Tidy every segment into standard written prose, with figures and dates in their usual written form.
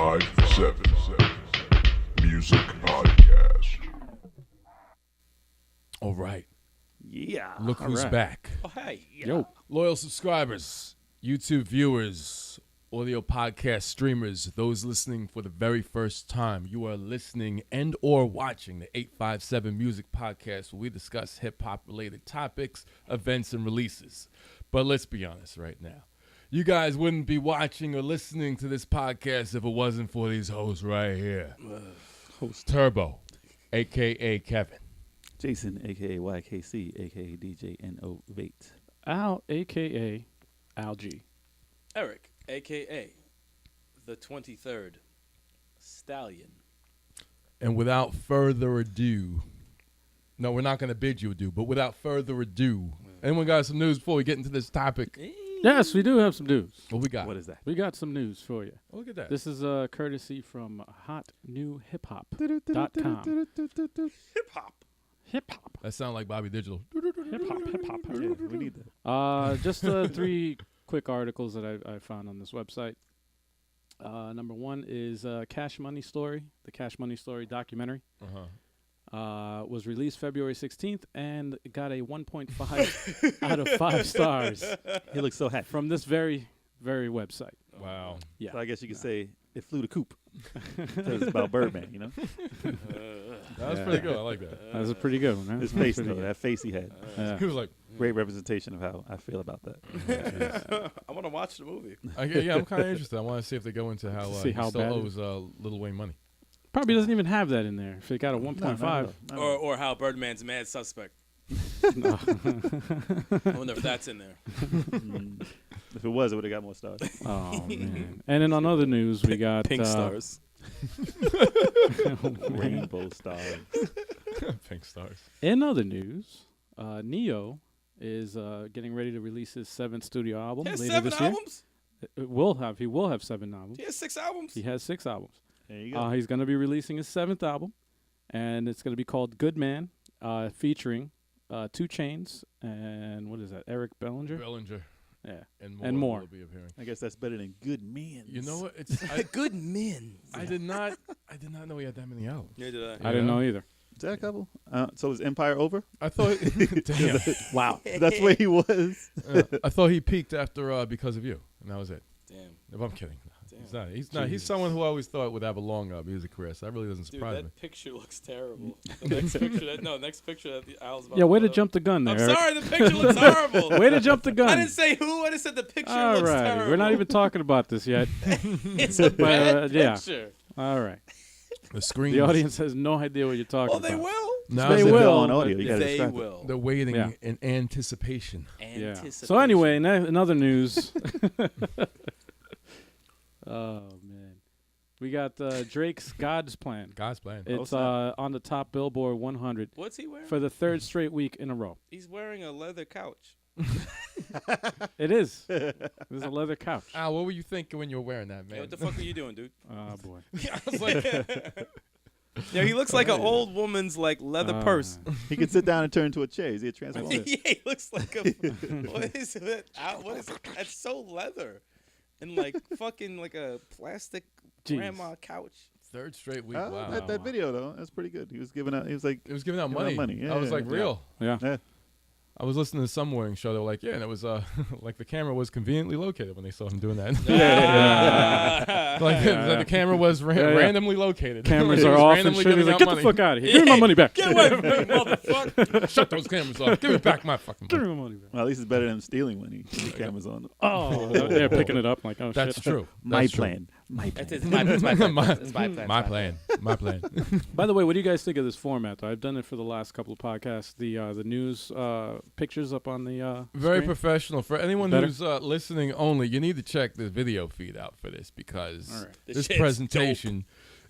857 Music Podcast. All right. Yeah. Look All who's right. back. Oh, hey. Yeah. Yo. Loyal subscribers, YouTube viewers, audio podcast streamers, those listening for the very first time, you are listening and or watching the 857 Music Podcast, where we discuss hip-hop related topics, events, and releases. But let's be honest right now. You guys wouldn't be watching or listening to this podcast if it wasn't for these hosts right here. Host Turbo, a.k.a. Kevin. Jason, a.k.a. YKC, a.k.a. DJ Innovate. Al, a.k.a. Al G. Eric, a.k.a. the 23rd Stallion. And without further ado, no, we're not going to bid you adieu, but without further ado, anyone got some news before we get into this topic? Yes, we do have some news. What we got? What is that? We got some news for you. Oh, look at that. This is courtesy from hotnewhiphop.com. Hip-hop. Hip-hop. That sounds like Bobby Digital. Hip-hop, hip-hop. Yeah, we need that. Just three quick articles that I found on this website. Number one is Cash Money Story, the Cash Money Story documentary. Was released February 16th and got a 1.5 out of 5 stars He looks so happy. from this very, very website. Wow. Yeah. So I guess you could say it flew the coop. Because it's about Birdman, you know? That was pretty good. I like that. That was a pretty good one, huh? His face, Pretty though, good. that face he had. Yeah. He was like, Great representation of how I feel about that. I want to watch the movie. yeah, I'm kind of interested. I want to see if they go into how See he how still bad it owes Lil Wayne money. Probably doesn't even have that in there. If it got a 1.5. Or how Birdman's mad suspect. No. I wonder if that's in there. If it was, it would have got more stars. Oh, man. And then on other news, we got Pink stars. Rainbow stars. Pink stars. In other news, Neo is getting ready to release his 7th studio album He has later 7 this year. albums? He will have 7 albums. He has 6 albums? He has 6 albums. There you go. He's going to be releasing his 7th album, and it's going to be called Good Man, featuring 2 Chainz and what is that? Eric Bellinger. Yeah, And more. more. Will be appearing. I guess that's better than Good Man. You know what? Good men. I did not know he had that many albums. Yeah, did I? I didn't know either. Is that a couple? So is Empire over? I thought, damn. Wow. That's where he was. I thought he peaked after Because of You, and that was it. Damn. If I'm kidding. Damn. He's not. He's not. He's someone who I always thought would have a long music career. So that really doesn't Dude, surprise me. that picture looks terrible. The next picture that the Al's about Yeah, way to put up. jump the gun there. I'm Eric. sorry, the picture looks horrible. Way to jump the gun. I didn't say who. I just said the picture All looks right, terrible. we're not even talking about this yet. It's a bad yeah. picture. All right. The screen. The audience has no idea what you're talking Well, about. they will. Now They If will, they're on but audio. You gotta They describe it. will. they're waiting Yeah. in anticipation. Yeah. Anticipation. So anyway, in other news, oh man, we got Drake's God's Plan. God's plan. It's snap. on the top Billboard 100 What's he wearing? for the 3rd straight week in a row. He's wearing a leather couch. It is. There's a leather couch. Al, what were you thinking when you were wearing that, man? Hey, what the fuck are you doing, dude? Oh boy. I was like, Yeah, he looks like an old woman's like leather purse. He could sit down and turn into a chair. Is he a transformer? That's Yeah, he looks like a. What is it? What is it? That's so leather, and like fucking like a plastic Jeez. grandma couch. 3rd straight week. Wow. That video though, that's pretty good. He was giving out. He was like, It was giving out Giving out money. money, I was yeah. like, real. Yeah. yeah. I was listening to some morning show. They were like, yeah, and it was like the camera was conveniently located when they saw him doing that. Like the camera was randomly located. Cameras He are was off and randomly shit. He's giving like, out get the money. fuck out of here. Give me my money back. Get away from me, motherfucker! Shut those cameras off. Give me back my fucking Give money. me my money back. Well, at least it's better than stealing when the camera's on. Oh, they're picking it up like, oh That's shit. true. My That's true. plan. My plan. It's my plan. My- It's my plan. My plan. My plan. By the way, what do you guys think of this format? I've done it for the last couple of podcasts. The news pictures up on the Very screen. professional. For anyone Better? who's listening only, you need to check the video feed out for this because All right. this shit's presentation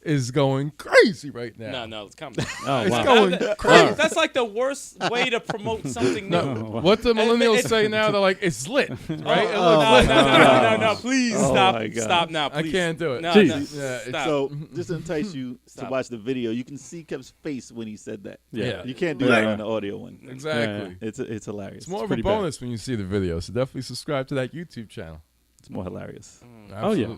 is going crazy right now. No, it's coming. Oh It's wow. going Crazy. That's like the worst way to promote something new. No, what the millennials it's- say now, they're like, it's lit, right? It No, looks no, lit. please Oh stop. my God. Stop now, I please. can't do it. No, Jesus. no. Yeah, it's- Stop. So just to entice you to Stop. watch the video, you can see Kev's face when he said that. Yeah. You can't do Yeah. that on the audio one. Exactly. It's hilarious. It's more of a pretty bad. bonus when you see the video, so definitely subscribe to that YouTube channel. It's more hilarious. Oh, yeah.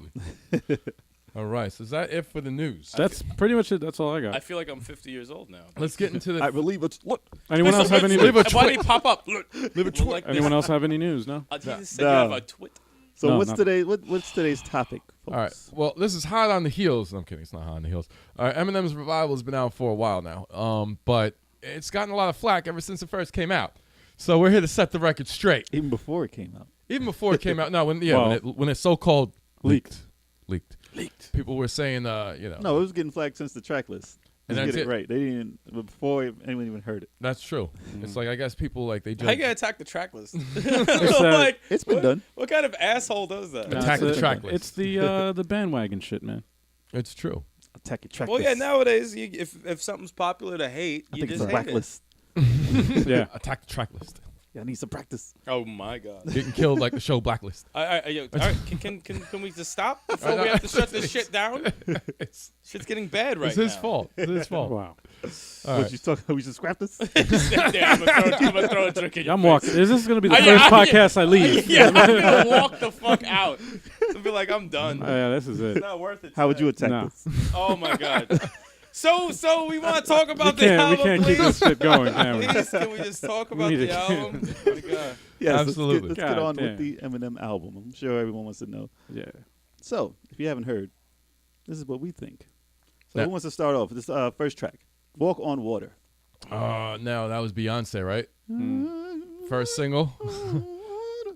Absolutely. All right, so is that it for the news? That's pretty much it. That's all I got. I feel like I'm 50 years old now. Let's get into the. I believe it's look. Anyone else have any? Leave a Why did he pop up? Look, Leave a tweet. Anyone else have any news? No. I just said No. you have a twit. So No, what's not- today? What's today's topic? Folks? All right. Well, this is hot on the heels. No, I'm kidding. It's not hot on the heels. All right. Eminem's Revival has been out for a while now. But it's gotten a lot of flack ever since it first came out. So we're here to set the record straight. Even before it came out. Even before it came out. No, when Well, when it so-called leaked. leaked. People were saying, No, it was getting flagged since the track list. And Let's that's get it it. right. They didn't before anyone even heard it. That's true. It's like I guess people like they How judge. you gonna attack the track list? It's, like, It's been done. what kind of asshole does that? No, Attack it's the track list. It's the bandwagon shit, man. It's true. Attack your track Well, yeah, list. nowadays, if something's popular to hate, I you think it's just a hate it. blacklist. Yeah. Attack the track list. Yeah, I need some practice. Oh my god. Getting killed like the show Blacklist. Yo, all right, can we just stop before we have to shut this shit down? It's Shit's getting bad right it's now. his fault. It's his fault. Wow. All What right. you talking? We should scrap this. Yeah, I'm gonna throw a drink in your I'm face. walking. Is this gonna be the Yeah, first yeah. podcast I leave? Yeah, I'm gonna walk the fuck out. I'll be like, I'm done. Yeah, this is It's it. not worth it. How would you today. attack No. this? Oh my god. So we want to talk We about the can't. album, We can't keep this please. shit going, can we? Please, can we just talk about need the to- album? Oh my god. Yes, Absolutely. Let's get God on damn. with the Eminem album. I'm sure everyone wants to know. Yeah. So, if you haven't heard, this is what we think. So, Yeah. who wants to start off? This first track, "Walk on Water." No, that was Beyonce, right? Mm. First single.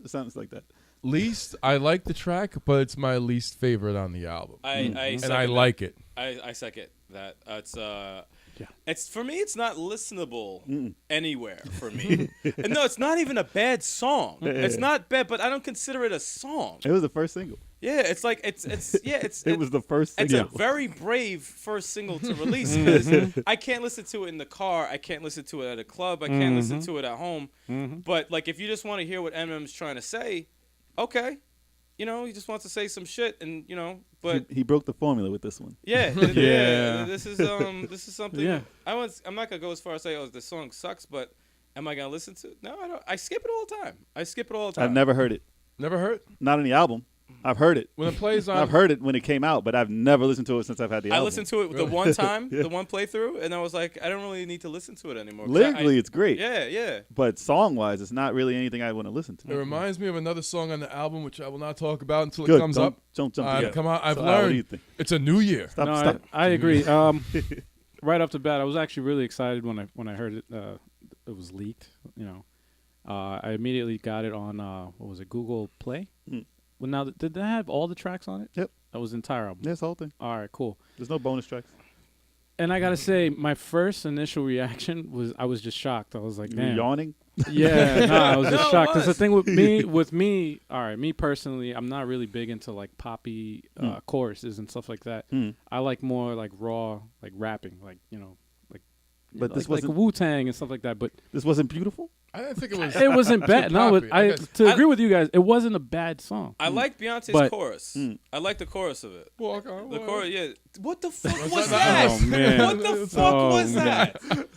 It sounds like that. Least, I like the track, but it's my least favorite on the album. I And second I that. like it. I second that. It's Yeah. it's for me. It's not listenable Mm. anywhere for me. And no, it's not even a bad song. It's not bad, but I don't consider it a song. It was the first single. Yeah, it's like it's It was the first It's single. a very brave first single to release because I can't listen to it in the car. I can't listen to it at a club. I can't listen to it at home. But like, if you just want to hear what Eminem's trying to say, okay, he just wants to say some shit, and but he broke the formula with this one. yeah, Yeah. This is something. Yeah. I'm not gonna go as far as say, oh, this song sucks, but am I gonna listen to it? No, I don't. I skip it all the time. I've never heard it. Never heard? Not on the album. I've heard it. When it plays on. I've heard it when it came out, but I've never listened to it since I've had the I album. listened to it the one time, the one playthrough, and I was like, I don't really need to listen to it anymore. 'Cause Lyrically, it's great. yeah. But song-wise, it's not really anything I want to listen to. It reminds me of another song on the album, which I will not talk about until Good. it comes Don't- up. Don't jump. I've together. come out. I've So, Al, what do you learned think? it's a new year. Stop. No, Stop. I agree. Right off the bat, I was actually really excited when I heard it. It was leaked. I immediately got it on what was it, Google Play. Mm. Well, now did that have all the tracks on it? Yep. That was the entire album. That's the whole thing. All right, cool. There's no bonus tracks. And I gotta say, my first initial reaction was I was just shocked. I was like, You were man, yawning. yeah, no, I was just No, it shocked. Because the was. thing with me, all right, me personally, I'm not really big into like poppy choruses and stuff like that. Hmm. I like more like raw, like rapping, like But like, this like wasn't. Wu Tang and stuff like that. But This wasn't beautiful. I didn't think it was. it wasn't bad. No, poppy. I guess- to I- agree with you guys, it wasn't a bad song. I like Beyonce's But- chorus. Mm. I like the chorus of it. Walk on The water. chorus, yeah. What the fuck Was was that- that? Oh, man. What the fuck Oh, was man.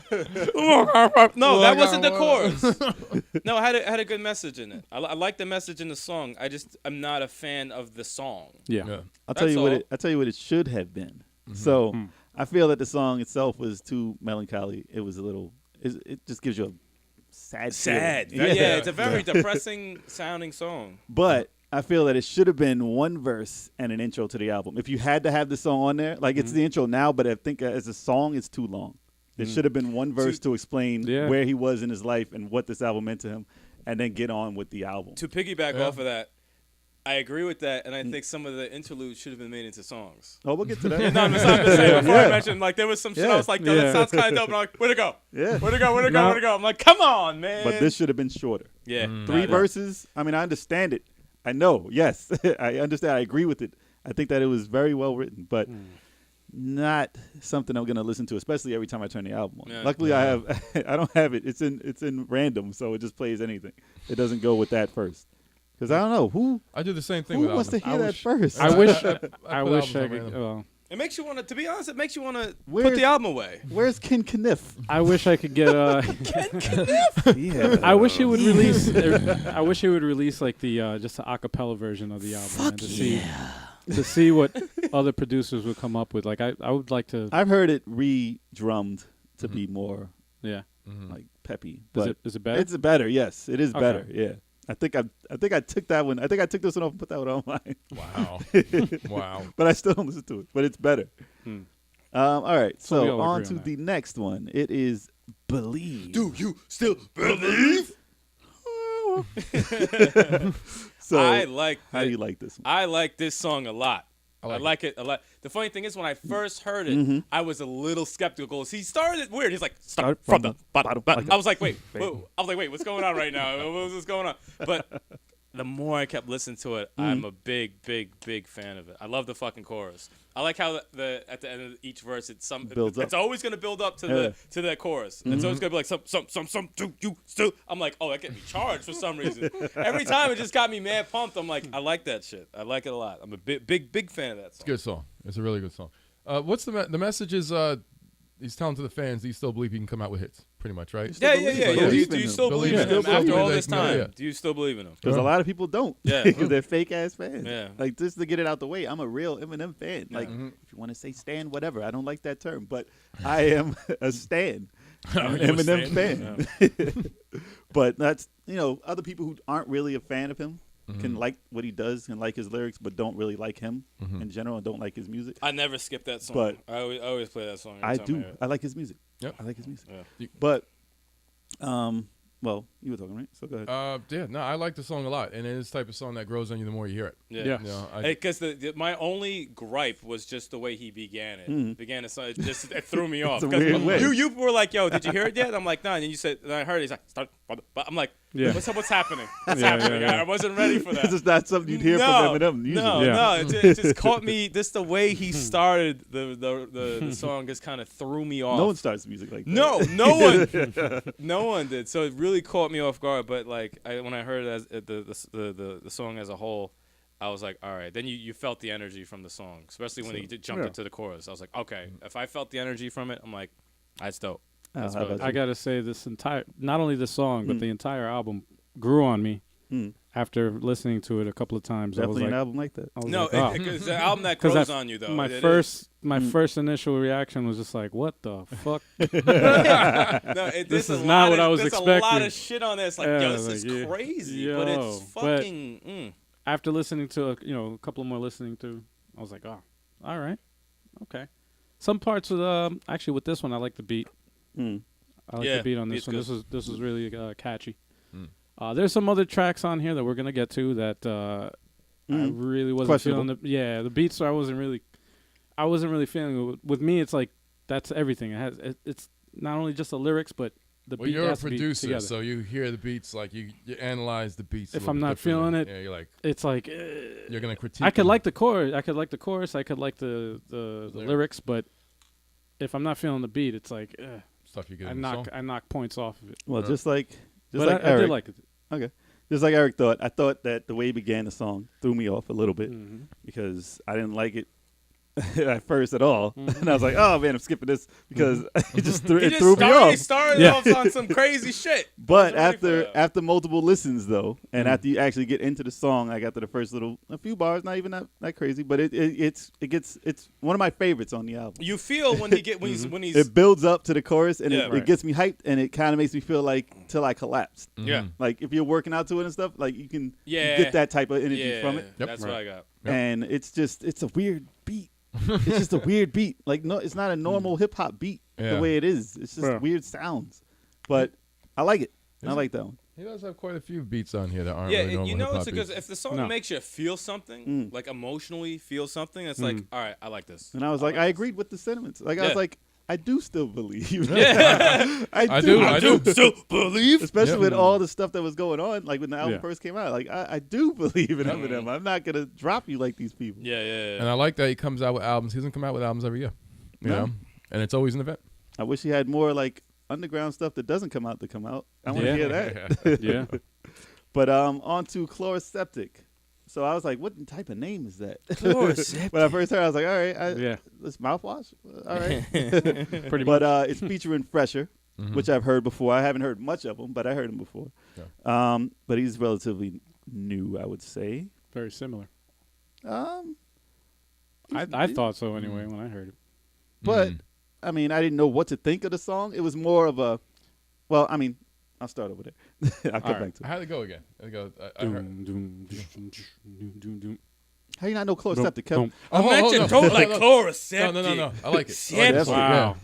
that? No, that Walk wasn't the on chorus. No, it had a good message in it. I like the message in the song. I'm not a fan of the song. Yeah. Yeah. I'll tell That's you what all. it. I'll tell you what it should have been. So, I feel that the song itself was too melancholy. It was a little. It just gives you a sad. Sad. feeling. Yeah, it's a very depressing sounding song. But I feel that it should have been one verse and an intro to the album. If you had to have the song on there, like it's the intro now, but I think as a song, it's too long. It should have been one verse to explain Yeah. where he was in his life and what this album meant to him, and then get on with the album. To piggyback Yeah. off of that, I agree with that, and I think some of the interludes should have been made into songs. Oh, we'll get to that. No, I'm just saying. Before I mentioned, like, there was some shit I Yeah. was like, yo, Yeah. that sounds kind of dope. And I'm like, where'd it go? Yeah. Where'd it go? Where'd it go? No. Where'd it go? I'm like, come on, man. But this should have been shorter. yeah, Three nah, verses. I mean, I understand it. I know. Yes, I understand. I agree with it. I think that it was very well written, but not something I'm gonna listen to, especially every time I turn the album on. Yeah. Luckily, I have. I don't have it. It's in random, so it just plays anything. It doesn't go with that first. Because I don't know who I do the same thing who with wants to albums. hear that wish- first. I wish I I put wish albums I on could. random. It makes you want to. To be honest, it makes you want to put Where's- the album away. Where's Ken Kniff? I wish I could get. Yeah. I wish he would release. I wish he would release like the just the acapella version of the album. and to see to see what other producers would come up with. Like I would like to. I've heard it re-drummed to be more Yeah. like peppy. Is But it better? it's better. Yes, it is Okay. better. Yeah. I think I took that one. I think I took this one off and put that one on mine. Wow. Wow. But I still don't listen to it. But it's better. Hmm. All right. So we So all on agree to on that. the next one. It is Believe. Do you still believe? So I like. how do you like this one? I like this song a lot. I I like like it a lot. The funny thing is, when I first heard it, I was a little skeptical. He started it weird. He's like, "Start from the bottom." I was like, "Wait, what's going on right now? What's going on?" But the more I kept listening to it, I'm a big fan of it. I love the fucking chorus. I like how the at the end of each verse, it's Builds up. it's always gonna build up to the chorus. It's always gonna be like some do you still. I'm like, oh, that get me charged for some reason. Every time it just got me mad pumped. I'm like, I like that shit. I like it a lot. I'm a big fan of that song. Good song. It's a really good song. What's the message is? He's telling to the fans he still believe he can come out with hits. Pretty much, right? Yeah. Believe Do in you him. still believe in Believe him in him. after all Yeah. this time? Yeah. Do you still believe in him? Because a lot of people don't. Yeah. Because they're fake ass fans. Yeah. Like, just to get it out the way, I'm a real Eminem fan. Like, Mm-hmm. if you want to say stan, whatever. I don't like that term, but I am a stan. I'm an You a Eminem stan? fan. But that's, other people who aren't really a fan of him Mm-hmm. can like what he does and like his lyrics, but don't really like him in general and don't like his music. I never skip that song. But- I always play that song. every I time do. hear it. I like his music. Yep. I like his music. Yeah. But, well, you were talking, right? So go ahead. Yeah. No, I like the song a lot, and it is the type of song that grows on you the more you hear it. Yeah. Yeah. You know, Because my only gripe was just the way he began it. Began the song, it threw me off. It's a 'Cause weird way. You were like, "Yo, did you hear it yet?" I'm like, "No." And then you said, and I heard it. He's like, "Start," but I'm like, Yeah. what's happening? What's Yeah, happening? yeah, yeah. I wasn't ready for that. This is not something you'd hear no, from Eminem usually. No, Yeah. no, it just caught me. Just the way he started the song just kind of threw me off. No one starts music like that. No one did. So it really caught me off guard. But like when I heard it as the song as a whole, I was like, all right. Then you felt the energy from the song, especially when he jumped yeah. into the chorus. I was like, okay. If I felt the energy from it, I'm like, that's dope. How That's about what I gotta say, not only the song, but the entire album grew on me Mm. after listening to it a couple of times. Definitely I an was album like that. like, No, like, wow. because the album that 'Cause grows I- on you though. my it first initial reaction was just like, what the fuck? No, This is not what I was There's a lot expecting. of shit on there. It's like, Yeah, yo, this like, is yeah. crazy, but it's Yo, but- fucking. After listening to a couple more listening to, I was like, oh, all right, okay. Some parts of actually with this one, I like the beat. Mm. I like Yeah, the beat on beat's this one. good. This is really catchy. Mm. There's some other tracks on here that we're gonna get to that I really wasn't Questionable. feeling. The beats I wasn't really feeling. With me, it's like that's everything. It's not only just the lyrics, but the Well, beat you're a has to be producer, together. so you hear the beats, like you analyze the beats. a If little I'm bit not differently. feeling it, yeah, you're like It's like you're gonna critique. I could them. like the chorus. I could like the chorus. I could like the lyrics, but if I'm not feeling the beat, it's like stuff you get in the song. I knock points off of it. Well, just like But Eric. I did like it. Okay. Just like Eric thought, I thought that the way he began the song threw me off a little bit because I didn't like it at first at all, and I was like, "Oh man, I'm skipping this because it just threw, He it just threw me off." started Yeah. off on some crazy shit. But I wasn't ready for that. after multiple listens though, and after you actually get into the song, I got to the first a few bars, not even that crazy, but it's one of my favorites on the album. You feel when he's It builds up to the chorus and Yeah. it gets me hyped, and it kind of makes me feel like till I collapsed. yeah. Like if you're working out to it and stuff, like you can you Yeah. get that type of energy Yeah, from it. Yep. that's Right. what I got. Yep. And it's a weird beat. It's just a weird beat. Like no, it's not a normal hip hop beat Yeah. the way it is. It's just Yeah. weird sounds. But I like it. I Is it? like that one. He does have quite a few beats on here that aren't Yeah, really normal you know, hip-hop it's because beats. if the song No. makes you feel something, like emotionally feel something, it's like, all right, I like this. And I was like, I agreed with the sentiments. Like I Yeah. was like, I do still believe. Yeah. I do. still believe. Especially Yep. with all the stuff that was going on, like when the album Yeah. first came out. Like I do believe in Eminem. I'm not gonna drop you like these people. Yeah. And I like that he comes out with albums. He doesn't come out with albums every year, you No. know, and it's always an event. I wish he had more like underground stuff that doesn't come out to come out. I want to Yeah. hear that. Yeah. But on to Chloroseptic. So I was like, what type of name is that? Chloroseptic. When I first heard it, I was like, all right, Yeah. this mouthwash? All right. Pretty But much. it's featuring Fresher, which I've heard before. I haven't heard much of him, but I heard him before. But he's relatively new, I would say. Very similar. I thought so anyway when I heard it. But I mean, I didn't know what to think of the song. It was more of a, well, I mean, I'll start over there. I'll come back to it. How did it go again? I heard. Doom, doom, doom, doom, doom. How you not know chloroceptic, Kevin? Imagine don't like Chloroceptic. No. I like it. Septic. Wow.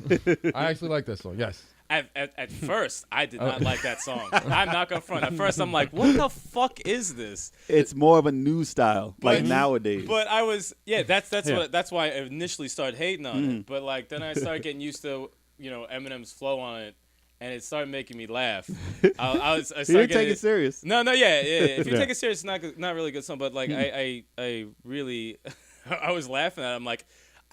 I actually like that song. Yes. At first, I did not like that song. I'm not gonna front. At first, I'm like, "What the fuck is this?" It's more of a new style, like nowadays. But I was, that's Yeah. that's why I initially started hating on it. But like then I started getting used to Eminem's flow on it, and it started making me laugh. I you started didn't take getting it serious. No, yeah. If you Yeah. take it serious, it's not really a good song. But like I really, I was laughing at it. I'm like,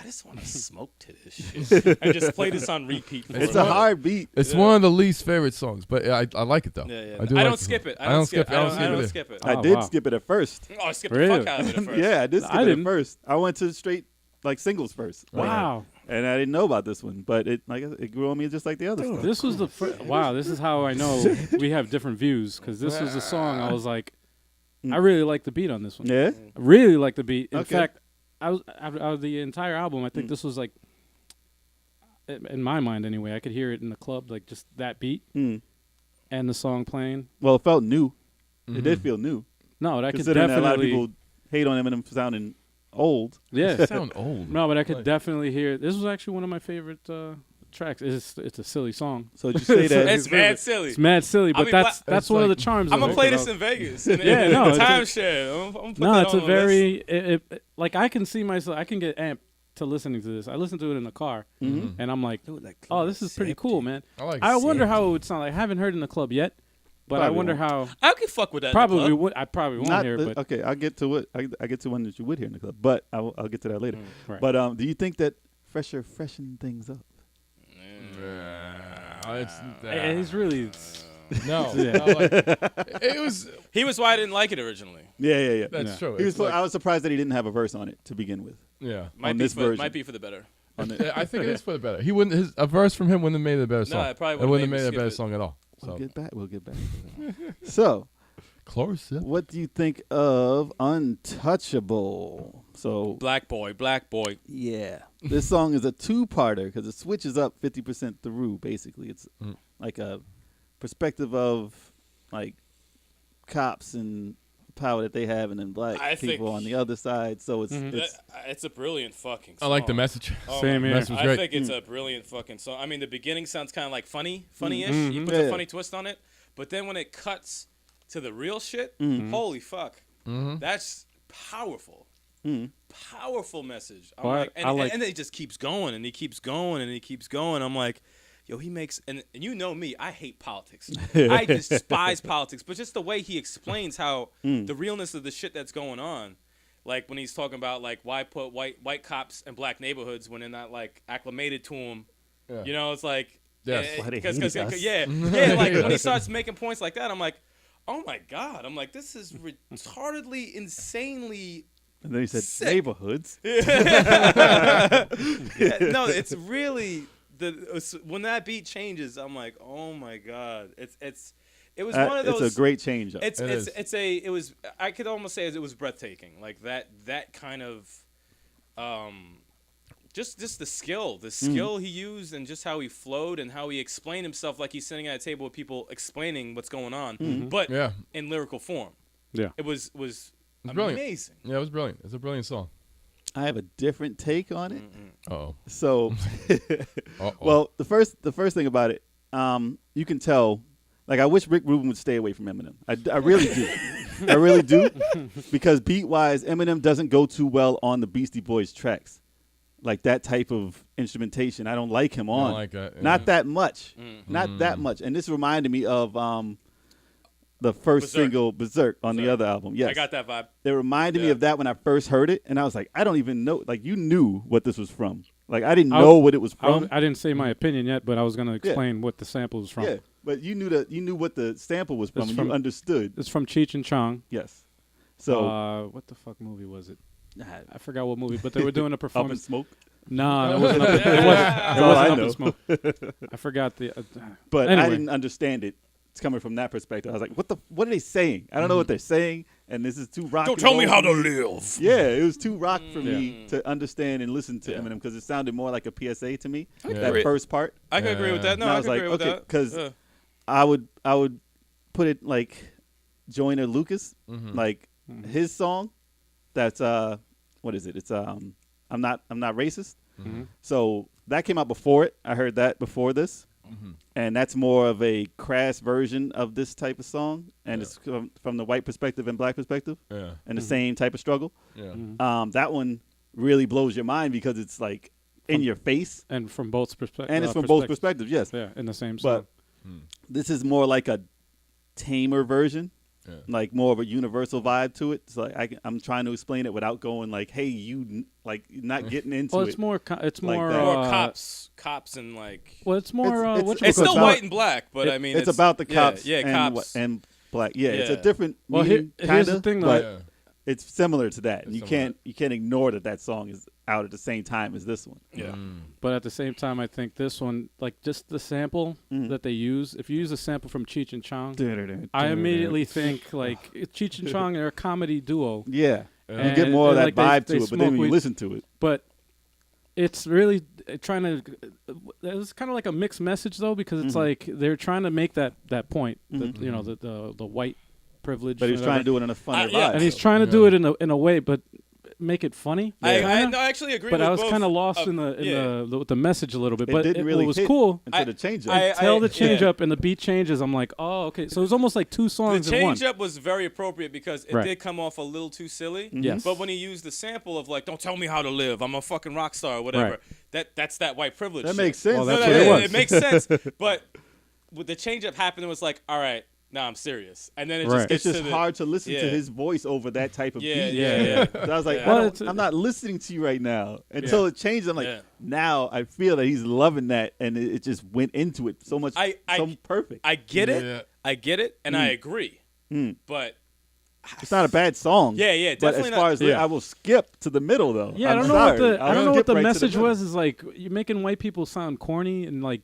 I just want to smoke to this shit. I just play this on repeat. For It's a a while. hard beat. It's one of the least favorite songs, but I like it though. Yeah. I, do I like don't the skip song. it. I don't skip it. I I don't it. skip it. I Oh, did wow. skip it at first. Oh, I skipped Really? the fuck out of it at first. Yeah, I did skip I it didn't. at first. I went to straight like singles first. Wow. And I didn't know about this one, but it grew on me just like the other stuff. This was the wow. This is how I know we have different views because this was the song I was like, I really like the beat on this one. Yeah? I really like the beat. In Okay. fact, I was out of the entire album. I think this was like, in my mind anyway, I could hear it in the club, like just that beat Mm. and the song playing. Well, it felt new. It did feel new. No, I could Considering that a lot of definitely. people hate on Eminem for sounding old. Yeah. Sound old. No, but I could Like- definitely hear. This was actually one of my favorite tracks. It's a silly song. So did you say that? It's mad silly. It's mad silly, I but mean, that's but- one of the like- charms. I'm of gonna it, play you this know? in Vegas. In Yeah, in no, the it's a- timeshare. I'm put No, that it's on a the very like I can see myself. I can get amped to listening to this. I listen to it in the car, and I'm like, oh, this is pretty cool, man. I like. I wonder how it would sound. Like, I haven't heard it in the club yet, but I Probably wonder won't. how. list. I can fuck with that. in the Probably club. would. I probably won't Not hear the- it, but okay, I'll get to it. I get to one that you would hear in the club, but I'll get to that later. right. But do you think that freshen things up? He's really. No, Yeah. no, like, it was. He was why I didn't like it originally. Yeah. That's Yeah. true. He was, It's like- I was surprised that he didn't have a verse on it to begin with. yeah. Might On be this for version. might be for the better. On Yeah, it. I think it is for the better. He wouldn't. A verse from him wouldn't have made it a better song. it probably it wouldn't have made made me it a better skip it. song at all. We'll So get back. We'll get back. to that. So, Chloroceptic. what do you think of Untouchable? So, Black boy. yeah, this song is a two-parter because it switches up 50% through. Basically, it's like a perspective of like cops and power that they have, and then black I people think- on the other side. So it's It's a brilliant fucking I song. like the message. Oh Same my here. God. Message was I great. think it's a brilliant fucking song. I mean, the beginning sounds kind of like funny-ish. He puts Yeah. a funny twist on it, but then when it cuts to the real shit, holy fuck, that's powerful. Powerful message. I'm Well, like, I like- and it just keeps going, and he keeps going, and he keeps going. I'm like, yo, he makes, and you know me, I hate politics. I despise politics, but just the way he explains how the realness of the shit that's going on. Like when he's talking about like why put white cops in black neighborhoods when they're not like acclimated to them. Yeah. You know, it's like Yes. Why they because hate us. yeah. Like when he starts making points like that, I'm like, oh my god, I'm like, this is retardedly, insanely. and then he said Sick. neighborhoods. Yeah, no, it's really when that beat changes, I'm like, oh my god, it was one of those. It's a great change. Up. It was I could almost say it was breathtaking, like that kind of just the skill he used and just how he flowed and how he explained himself, like he's sitting at a table with people explaining what's going on, but Yeah. in lyrical form. Yeah. It was brilliant. amazing. Yeah, it was brilliant. It's a brilliant song. I have a different take on it. Uh-oh. So, Uh-oh. well, the first thing about it, you can tell. Like, I wish Rick Rubin would stay away from Eminem. I really do. I really do, because beat wise, Eminem doesn't go too well on the Beastie Boys tracks. Like that type of instrumentation, I don't like him on. like that, yeah. Not that much. Not that much. And this reminded me of the first Berserk. single, Berserk, on the Berserk. other album. Yes, I got that vibe. it reminded me Yeah. of that when I first heard it, and I was like, I don't even know. Like, you knew what this was from. Like, I didn't know what it was from. I didn't say my opinion yet, but I was going to explain what the sample is from. Yeah, but you knew what the sample was from, It's and from- you understood. It's from Cheech and Chong. Yes. So What the fuck movie was it? I forgot what movie, but they were doing a Up in performance. Smoke. No, it wasn't. It all wasn't I Up know. in Smoke. I forgot the. But I Anyway. didn't understand it it's coming from that perspective. I was like, what are they saying? I don't know what they're saying, and this is too rock. Don't tell me how to live. Yeah, it was too rock for me to understand and listen to Eminem because it sounded more like a PSA to me. That agree. first part. I can agree with that. No, And I I was can like, agree with okay, that. because I would put it like Joyner Lucas, like his song. That's what is it? It's I'm not racist. So that came out before it. I heard that before this. And that's more of a crass version of this type of song, and it's from the white perspective and black perspective, and the same type of struggle. That one really blows your mind because it's like in your face, And from both perspectives. and it's from both perspectives. Yes, Yeah, in the same song. but this is more like a tamer version, like more of a universal vibe to it. So like I'm trying to explain it without going like, "Hey, you like not getting into Well, it." it's more. It's like more. that. More cops and like. Well, it's more. It's- It's still about- white and black, but I mean, it's about the cops, Yeah, and, cops. and black. Yeah, it's a Yeah. different Well, meaning, here's the kinda, thing, though. but it's similar to that. And It's you can't ignore that song is out at the same time as this one. Yeah. But at the same time, I think this one, like just the sample that they use. If you use a sample from Cheech and Chong, I immediately think like Cheech and Chong are a comedy duo. Yeah. You And- get more of and, that like, vibe they to it, but then smoke when you weed. listen to it, But it's really trying to. It was kind of like a mixed message though, because it's like they're trying to make that point. That, you know, the white privilege. but he was trying to do it in a funny yeah. vibe. and he's trying to do it in a way, but make it funny. I kinda. actually agree. But with I was both kind of lost of- in yeah. the message a little bit. It But didn't really what was hit cool. until the change up. I- Tell the change yeah. up and the beat changes. I'm like, oh, okay. So it was almost like two The songs in one. change up was very appropriate because it Right. did come off a little too silly. Yes. But when he used the sample of like, "Don't tell me how to live. I'm a fucking rock star," or whatever. Right. That's that white privilege. That shit. makes sense. Well, No, that's no, what it yeah, was. It makes sense. But with the change up happened, it was like, all right, now I'm serious. And then it Right. just gets It's just to the, hard to listen yeah. to his voice over that type of Yeah, beat. yeah. So I was like, Yeah. Well, it's- I'm not listening to you right now until it changed. I'm like, Yeah. now I feel that he's loving that, and it just went into it so much, so perfect. I get it. Yeah. I get it, and I agree. But It's not a bad song. Yeah, yeah, But definitely as far not. as I will skip to the middle though. Yeah, I I'm don't know sorry. what the I'll I don't know what skip the right to message middle. was. Is like you're making white people sound corny and like,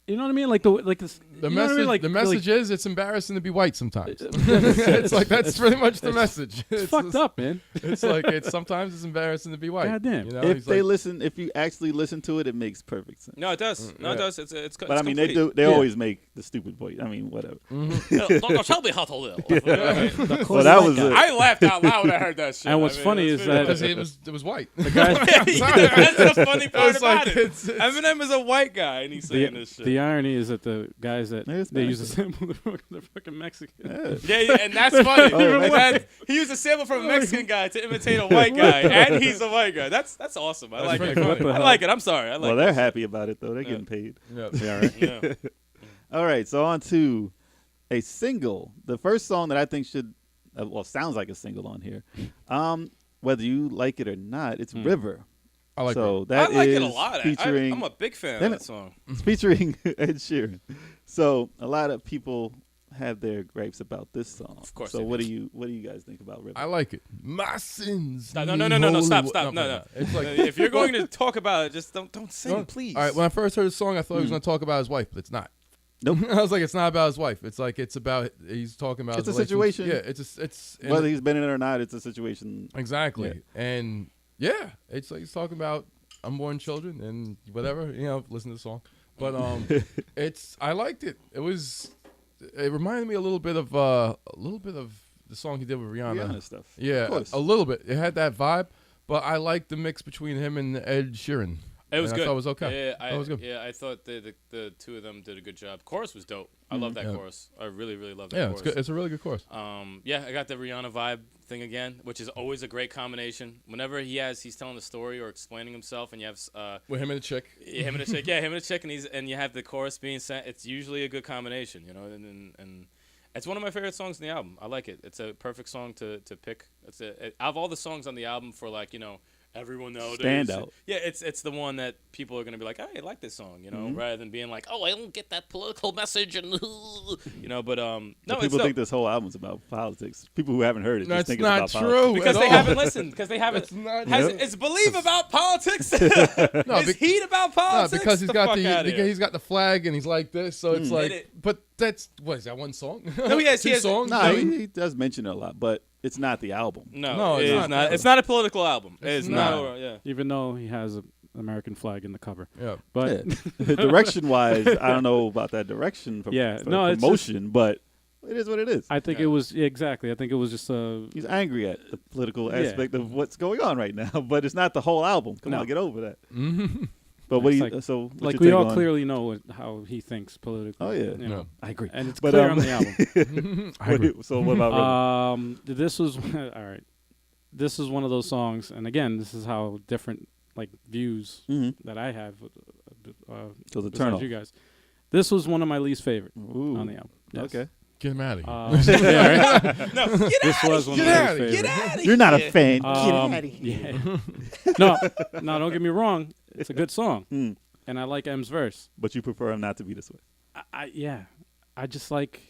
you know what I mean? Like this. The you know what I message, mean? Like, the message is it's embarrassing to be white sometimes. It's like that's pretty much the message. it's fucked up, man. It's like sometimes it's embarrassing to be white. Goddamn. You know? If He's they like, listen, if you actually listen to it, it makes perfect sense. no, it does. No, it Yeah. does. It's But I mean, they do. They always make the stupid voice. I mean, whatever. Don't tell me how to live. Well, that was I laughed out loud when I heard that shit. And what's funny is that- because it was white. that's the funny part It's about like, it. it's- Eminem is a white guy, and he's saying this shit. The irony is that the guys that They're they use a Hispanic. sample, they're fucking Mexican. Yeah, and that's funny. Oh, Like that- he used a sample from a Mexican guy to imitate a white guy, and he's a white guy. That's awesome. I like pretty it. funny. I like it. I'm sorry. I like Well, it. they're happy about it though. They're getting paid. Yeah. Yeah, right. Yeah. All right, so on to a single. The first song that I think should, sounds like a single on here. Whether you like it or not, it's River. I like so it. that I like it is a lot. featuring. I'm a big fan Then of that song. It's featuring Ed Sheeran. So a lot of people have their gripes about this song. Of course So they what do you guys think about River? I like it. My sins. No, mean stop, holy- no. It's like If you're going to talk about it, just don't sing, Well, please. All right, when I first heard the song, I thought he was going to talk about his wife, but it's not. Nope. I was like, it's not about his wife. It's like it's about he's talking about. It's his a situation. Yeah, it's Whether he's been in it or not, it's a situation. exactly, Yeah. and yeah, it's like he's talking about unborn children and whatever. You know, listen to the song, but I liked it. It reminded me a little bit of the song he did with Rihanna. Rihanna stuff. Yeah, Of course. a little bit. It had that vibe, but I liked the mix between him and Ed Sheeran. It was And good. I thought it was okay. Yeah, That was good. Yeah, I thought the two of them did a good job. Chorus was dope. I love that Yeah. chorus. I really, really love that Yeah, chorus. it's good. It's a really good chorus. Yeah, I got the Rihanna vibe thing again, which is always a great combination. Whenever he's telling the story or explaining himself, and you have With him and the chick. him and a chick, him and a chick, and you have the chorus being sent. It's usually a good combination, you know. And it's one of my favorite songs in the album. I like it. It's a perfect song to pick. Out of all the songs on the album for everyone nowadays. Standout. Yeah, it's the one that people are gonna be like, "Hey, I like this song," rather than being like, "Oh, I don't get that political message," and But no, So it's people dope. think this whole album's about politics. People who haven't heard it just That's think not it's about true. politics. because at they all. haven't listened. Because they haven't. That's not Yep. Is Believe about politics? No, Is Heat about No, politics? because he's got fuck outta here. he's got the flag and he's like this, so it's like. it- But that's what is that one song? No, he has- Two he has- songs. No, maybe? he does mention it a lot, but it's not the album. No, it it's is not. not. It's not a political album. It's not. not. Yeah. Even though he has an American flag in the cover. Yeah. But Direction wise, I don't know about that direction for, Yeah, for no, it's promotion, but it is what it is. I think it was exactly. I think it was just He's angry at the political Yeah. aspect of what's going on right now, but it's not the whole album. Come No. on, get over that. Mm-hmm. But what do It's you? like- So what's like your we take all on- clearly know how he thinks politically. Oh, yeah. you know. I agree. And it's But, clear on the album. So what about? Rhythm? This was all right. This is one of those songs, and again, this is how different like views Mhm. that I have. So the besides turn off. you guys. This was one of my least favorite Ooh. on the album. Yes. Okay. Get him out of here. Yeah, right? No, get This was one of Get my outta least here. favorite. You're not a fan. Get out of here. Yeah. no, don't get me wrong. It's a good song, Mm. and I like M's verse. But you prefer him not to be this way. I just like,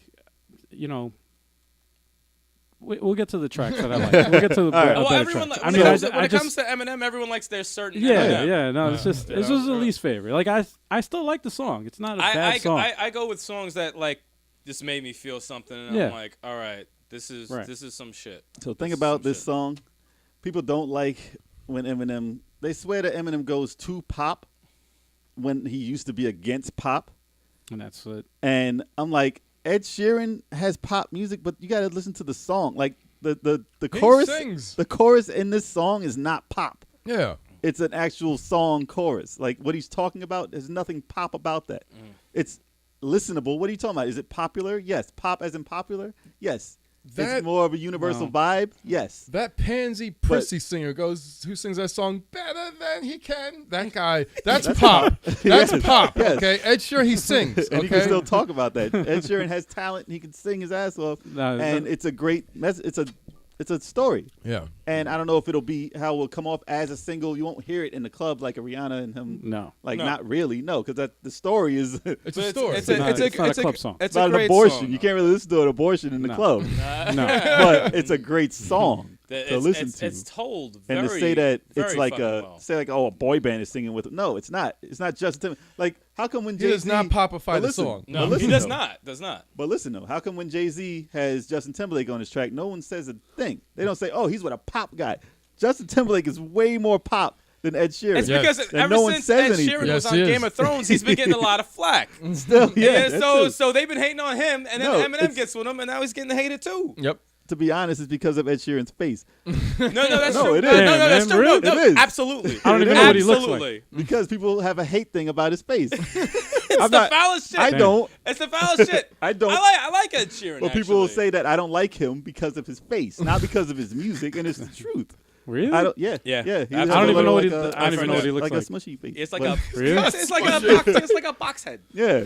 we'll get to the tracks that I like. We'll get to the right. Well, better everyone. tracks. When, it comes to Eminem, everyone likes their certain. Eminem. yeah. No, it's just Yeah. this was the least favorite. Like I still like the song. It's not a bad song. I go with songs that like just made me feel something, and Yeah. I'm like, all right, this is some shit. So think is about some this shit. song. People don't like when Eminem. They swear that Eminem goes too pop when he used to be against pop. And that's what. And I'm like, Ed Sheeran has pop music, but you got to listen to the song. Like the He chorus, sings. the chorus in this song is not pop. Yeah. It's an actual song chorus. Like what he's talking about, there's nothing pop about that. It's listenable. What are you talking about? Is it popular? Yes. Pop as in popular? Yes. That- it's more of a universal vibe? Yes. That pansy prissy singer who sings that song better than he can. That guy, that's pop. That's Yes. pop. Yes. Okay, Ed Sheeran, he sings. And Okay, you can still talk about that. Ed Sheeran has talent. And he can sing his ass off. No, And it's a great message. It's a story. yeah. And I don't know if it'll be how it will come off as a single. You won't hear it in the club like a Rihanna and him. No. Like No. not really. No, because the story is It's But a story. It's not a club song. It's about a an great abortion. song. You can't really listen to an abortion in the No. club. No. But it's a great song to listen to. It's told very, And to say that it's very like fucking a well. a boy band is singing with it. No, it's not. It's not Justin Timberlake. Like how come when He Jay-Z does not popify but the listen, song. but No, listen he does though. not. Does not. But listen though, how come when Jay-Z has Justin Timberlake on his track, no one says a thing? They don't say, "Oh, he's with a pop guy." Justin Timberlake is way more pop than Ed Sheeran. It's Yes. because And ever no one since says Ed anything. Sheeran Yes, was he on is. Game of Thrones, he's been getting a lot of flack. Still, yeah. Yeah, that's so true. they've been hating on him, and then No, Eminem it's- gets with him, and now he's getting hated too. Yep. To be honest, it's because of Ed Sheeran's face. No, that's No, true. it No, is. no, that's Man, true. really? No, It is. Absolutely. I don't even know what he looks like. Absolutely. Because people have a hate thing about his face. It's the foulest shit. I don't. It's the foulest shit. I don't. I like Ed Sheeran. But people will actually. say that I don't like him because of his face, not because of his music, and it's the truth. Really? I don't. Yeah. Yeah. Yeah. He I has don't a even little know what like he- a- I don't even know what he looks like like. a smushy face. it's like But- Really? it's like a box head. Yeah.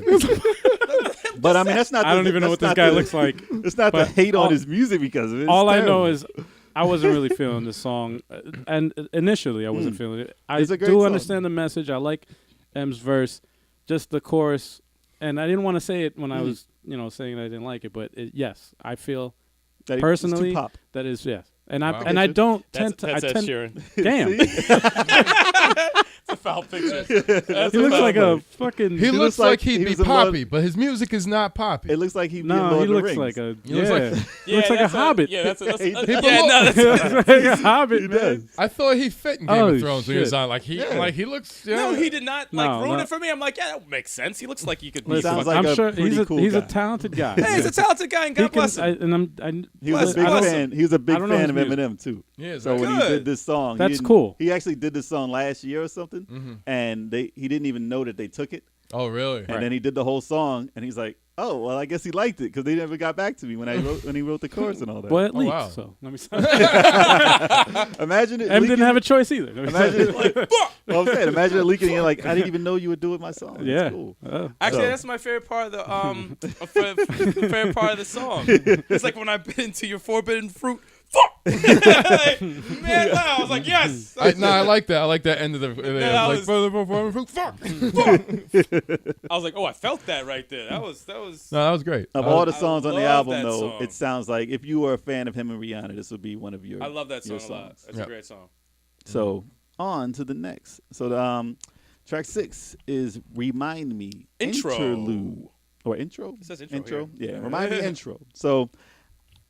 But I mean, that's not. I don't even know what this guy looks like. It's not the But hate on all- his music because of it. It's All I terrible. know is I wasn't really feeling this song, and initially I wasn't feeling it. I It's a great do song. understand the message. I like M's verse, just the chorus, and I didn't want to say it when I was, saying I didn't like it. But yes, I feel That it's too personally pop. that is yes, and Wow. I don't That's tend to. I Ed tend, Sheeran. damn, It's a foul picture. he looks like a fucking. He looks looks like like he'd he be was in Lord- poppy, but his music is not poppy. It looks like he'd be in no, Lord he of the looks Rings. like a. He looks like- He looks like a that's hobbit. Yeah, that's He yeah, does. no, that's He looks like a hobbit, He man. does. I thought he fit in Game Oh, of Thrones when he was shit. on. Like he looks. Yeah. No, he did not No, ruin no. it for me. I'm like, yeah, that makes sense. He looks like he could be. Listen, sounds fucking- like I'm a sure pretty cool he's a guy. talented guy. Hey, he's a talented guy, and He God can, bless him. He was a Bless- big bless fan. He was a big I don't know fan his of music. Eminem too. He is, So right? when he Good. did this song, he That's didn't- cool. He actually did this song last year or something, Mm-hmm. and he didn't even know that they took it. Oh, really? And then he did the whole song, and he's like, "Oh, well, I guess he liked it because they never got back to me when he wrote the chorus and all that." Well, it Oh, leaked, wow. so let me say. Imagine it. M leaking- didn't have a choice either. Imagine it like, well, I'm saying, imagine it leaking. And you're like, I didn't even know you would do it my song. yeah. That's cool. Actually, So- that's my favorite part of the favorite part of the song. It's like when I bit into your forbidden fruit. Fuck! Like, man, wow. I was like, yes. I like that. I like that end of the. that like, was- fuck. I was like, oh, I felt that right there. That was. No, that was great. Of all the I songs on the love album, that though, song. it sounds like if you were a fan of him and Rihanna, this would be one of your. I love that your song a lot. songs. That's Yeah. a great song. So on to the next. So the track 6 is "Remind Me" Intro. Interlude. or intro. It says intro here. Yeah, remind me intro. So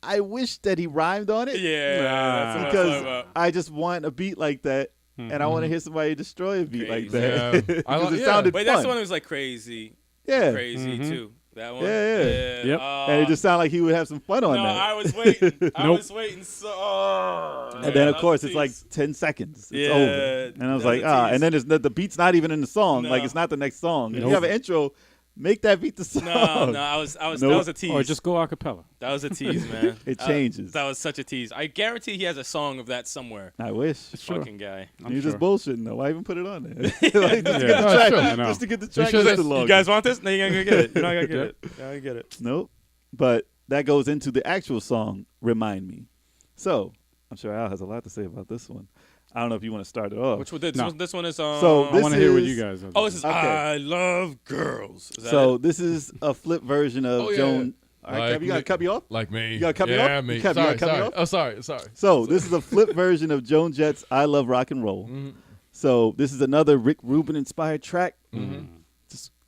I wish that he rhymed on it. Yeah, that's what I was Because talking about. I just want a beat like that, and I want to hear somebody destroy a beat like Crazy. that. Yeah. Because it Yeah. sounded Wait, fun. that's the one that was like crazy. Yeah. Crazy too. That one. Yeah. Yep. And it just sounded like he would have some fun on No, that. I was waiting. I Nope. was waiting. So. And man, then, of that course, was it's like tease. 10 seconds. It's Yeah, over. And I was that's like, a tease. and then the beat's not even in the song. No. Like, it's not the next song. If Nope. you have an intro, make that beat the song. No, I was. Nope. That was a tease. Or just go a cappella. That was a tease, man. It changes. That was such a tease. I guarantee he has a song of that somewhere. I wish. Sure. Fucking guy. I'm You're sure. just bullshitting, though. Why even put it on there? Like, just, to Yeah. get the No, track, sure. I know. just to get the track should- listed you longer. You guys want this? No, you ain't gonna get it. You're not gonna get it. You're not gonna get it. Nope. But that goes into the actual song, Remind Me. So, I'm sure Al has a lot to say about this one. I don't know if you want to start it off. Which one? This, No. one, this one is. So I this want to hear what is- you guys have. Oh, this is Okay. I Love Girls. Is that So it? this is a flip version of Oh, yeah, Joan. All right, Like Kev, you got to me. cut me off? Like me. You gotta cut me yeah, off? me. You gotta Sorry, cut me sorry. off? Oh, sorry. So this is a flip version of Joan Jett's I Love Rock and Roll. So this is another Rick Rubin inspired track.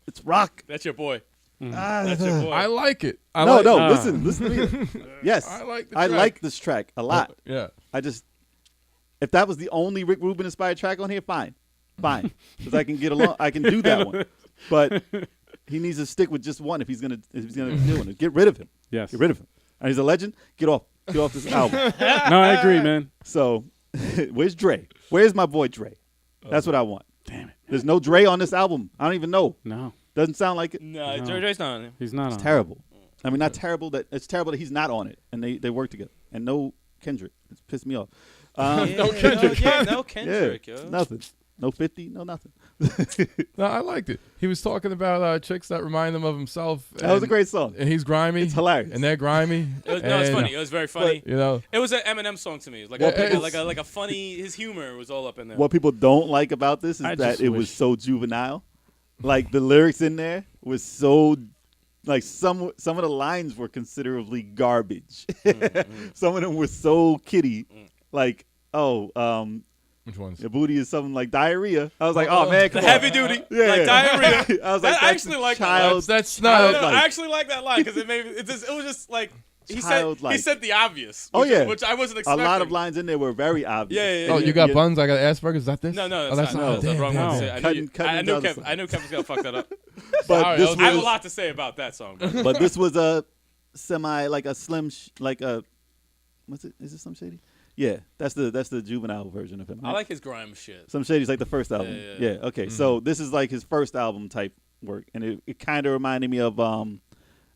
It's rock. That's your boy. Ah, That's your boy. I like it. listen to me. Yes, I like the I track. like this track a lot. Yeah. I just, if that was the only Rick Rubin inspired track on here, fine, because I can get along. I can do that one, but he needs to stick with just one if he's gonna be doing it. Get rid of him. Yes. Get rid of him. And he's a legend. Get off this album. No, I agree, man. So, where's Dre? Where's my boy Dre? That's what I want. Damn it. There's no Dre on this album. I don't even know. No, Doesn't sound like it. No, No. Dre's not on it. he's not on. It's terrible. I mean, not terrible that it's terrible that he's not on it, and they work together. And no Kendrick. It's pissed me off. No Kendrick. No Kendrick. Yeah, Yo. nothing. No 50. No nothing. No, I liked it. He was talking about chicks that remind him of himself. That was a great song. And he's grimy. It's hilarious. And they're grimy. It's and, funny. It was very funny. You know, It was an Eminem song to me. It was Well, like a funny. His humor was all up in there. What people don't like about this is I that just it was wish- so juvenile. Like the lyrics in there was so, like some of the lines were considerably garbage. Some of them were so kiddie. Like, which ones? your booty is something like diarrhea. I was like, oh man, the come on. heavy duty, Yeah, like yeah. diarrhea. I was That- like, I that's actually like that child. line. That's I, not. don't know, like- I actually like that line because it was just like he Childlike. said the obvious. Oh, Which, yeah. which I wasn't A expecting. lot of lines in there were very obvious. Yeah, yeah, Oh, yeah. you got Yeah. buns? I got Asperger's. Is that this? No, Oh, that's not. That's the damn, wrong damn. one to no. say. I Cutting knew, the I knew other Kev. song. I knew Kev was gonna fuck that up. But Sorry, this I I have a was, lot to say about that song. Bro. but this was a semi, like a slim, like a, what's it? Is it Some Shady? Yeah, that's the juvenile version of him. I like his grime shit. Some Shady's like the first album. Yeah. Okay. So this is like his first album type work, and it kind of reminded me of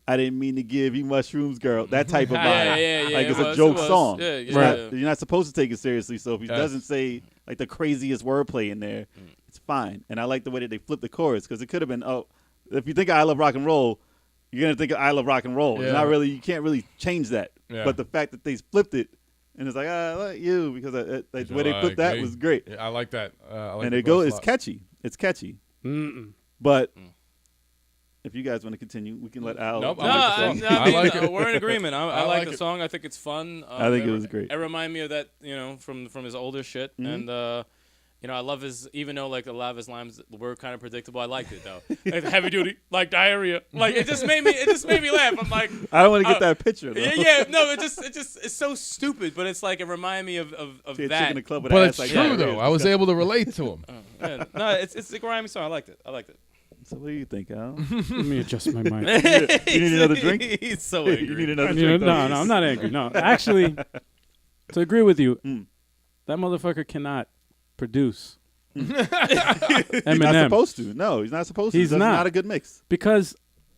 I didn't mean to give you mushrooms, girl. That type of vibe. Yeah. Like it it's a was, joke it was. song. Yeah, It's yeah. not- you're not supposed to take it seriously. So if he Yes. doesn't say like the craziest wordplay in there, it's fine. And I like the way that they flip the chorus because it could have been, oh, if you think of I Love Rock and Roll, you're gonna think of I Love Rock and Roll. Yeah. It's not really. You can't really change that. Yeah. But the fact that they flipped it and it's like I like you because the way they I flipped that agree. was great. Yeah, I like that. I like And the it goes. chorus a It's lot. catchy. It's catchy. Mm-mm. But if you guys want to continue, we can let Al. Nope, No, I like the song. I mean, I like it. we're in agreement. I I like like the it. song. I think it's fun. I think it was great. It reminded me of that, from his older shit. Mhm. And, I love his, even though like a lot of his lines were kind of predictable, I liked it though. Like heavy duty, like diarrhea. Like it just made me laugh. I'm like, I don't want to get that picture. Though. yeah. No, it's so stupid, but it's like it reminded me of See a chick that. in the club with But an it's ass like true that. though. I was able to relate to him. Yeah. No, it's a grimy song. I liked it. So what do you think, Al? Let me adjust my mic. You need another drink? He's so you angry. need another You know, drink? no, don't no, you? I'm not angry. No, actually, to agree with you, Mm. that motherfucker cannot produce He's not Eminem supposed to. No, he's not supposed to. He's That's not. a good mix. because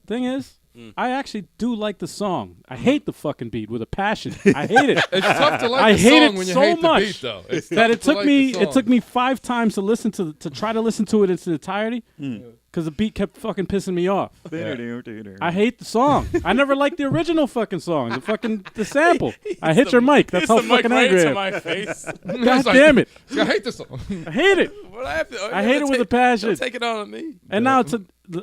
thing is, Mm. I actually do like the song. I hate the fucking beat with a passion. I hate it. It's tough to like I the hate song it when you so hate much the beat, though. It's that tough it to took like me the it took song. me 5 times to listen to try to listen to it in its entirety Mm. because the beat kept fucking pissing me off. I I hate the song. I never liked the original fucking song. The sample. I hit your mic. That's It's how the mic fucking right angry I to am. my face. God It's like- damn it. I hate the song. I hate it. What I have to, I hate it with a passion. Don't take it on me. And now it's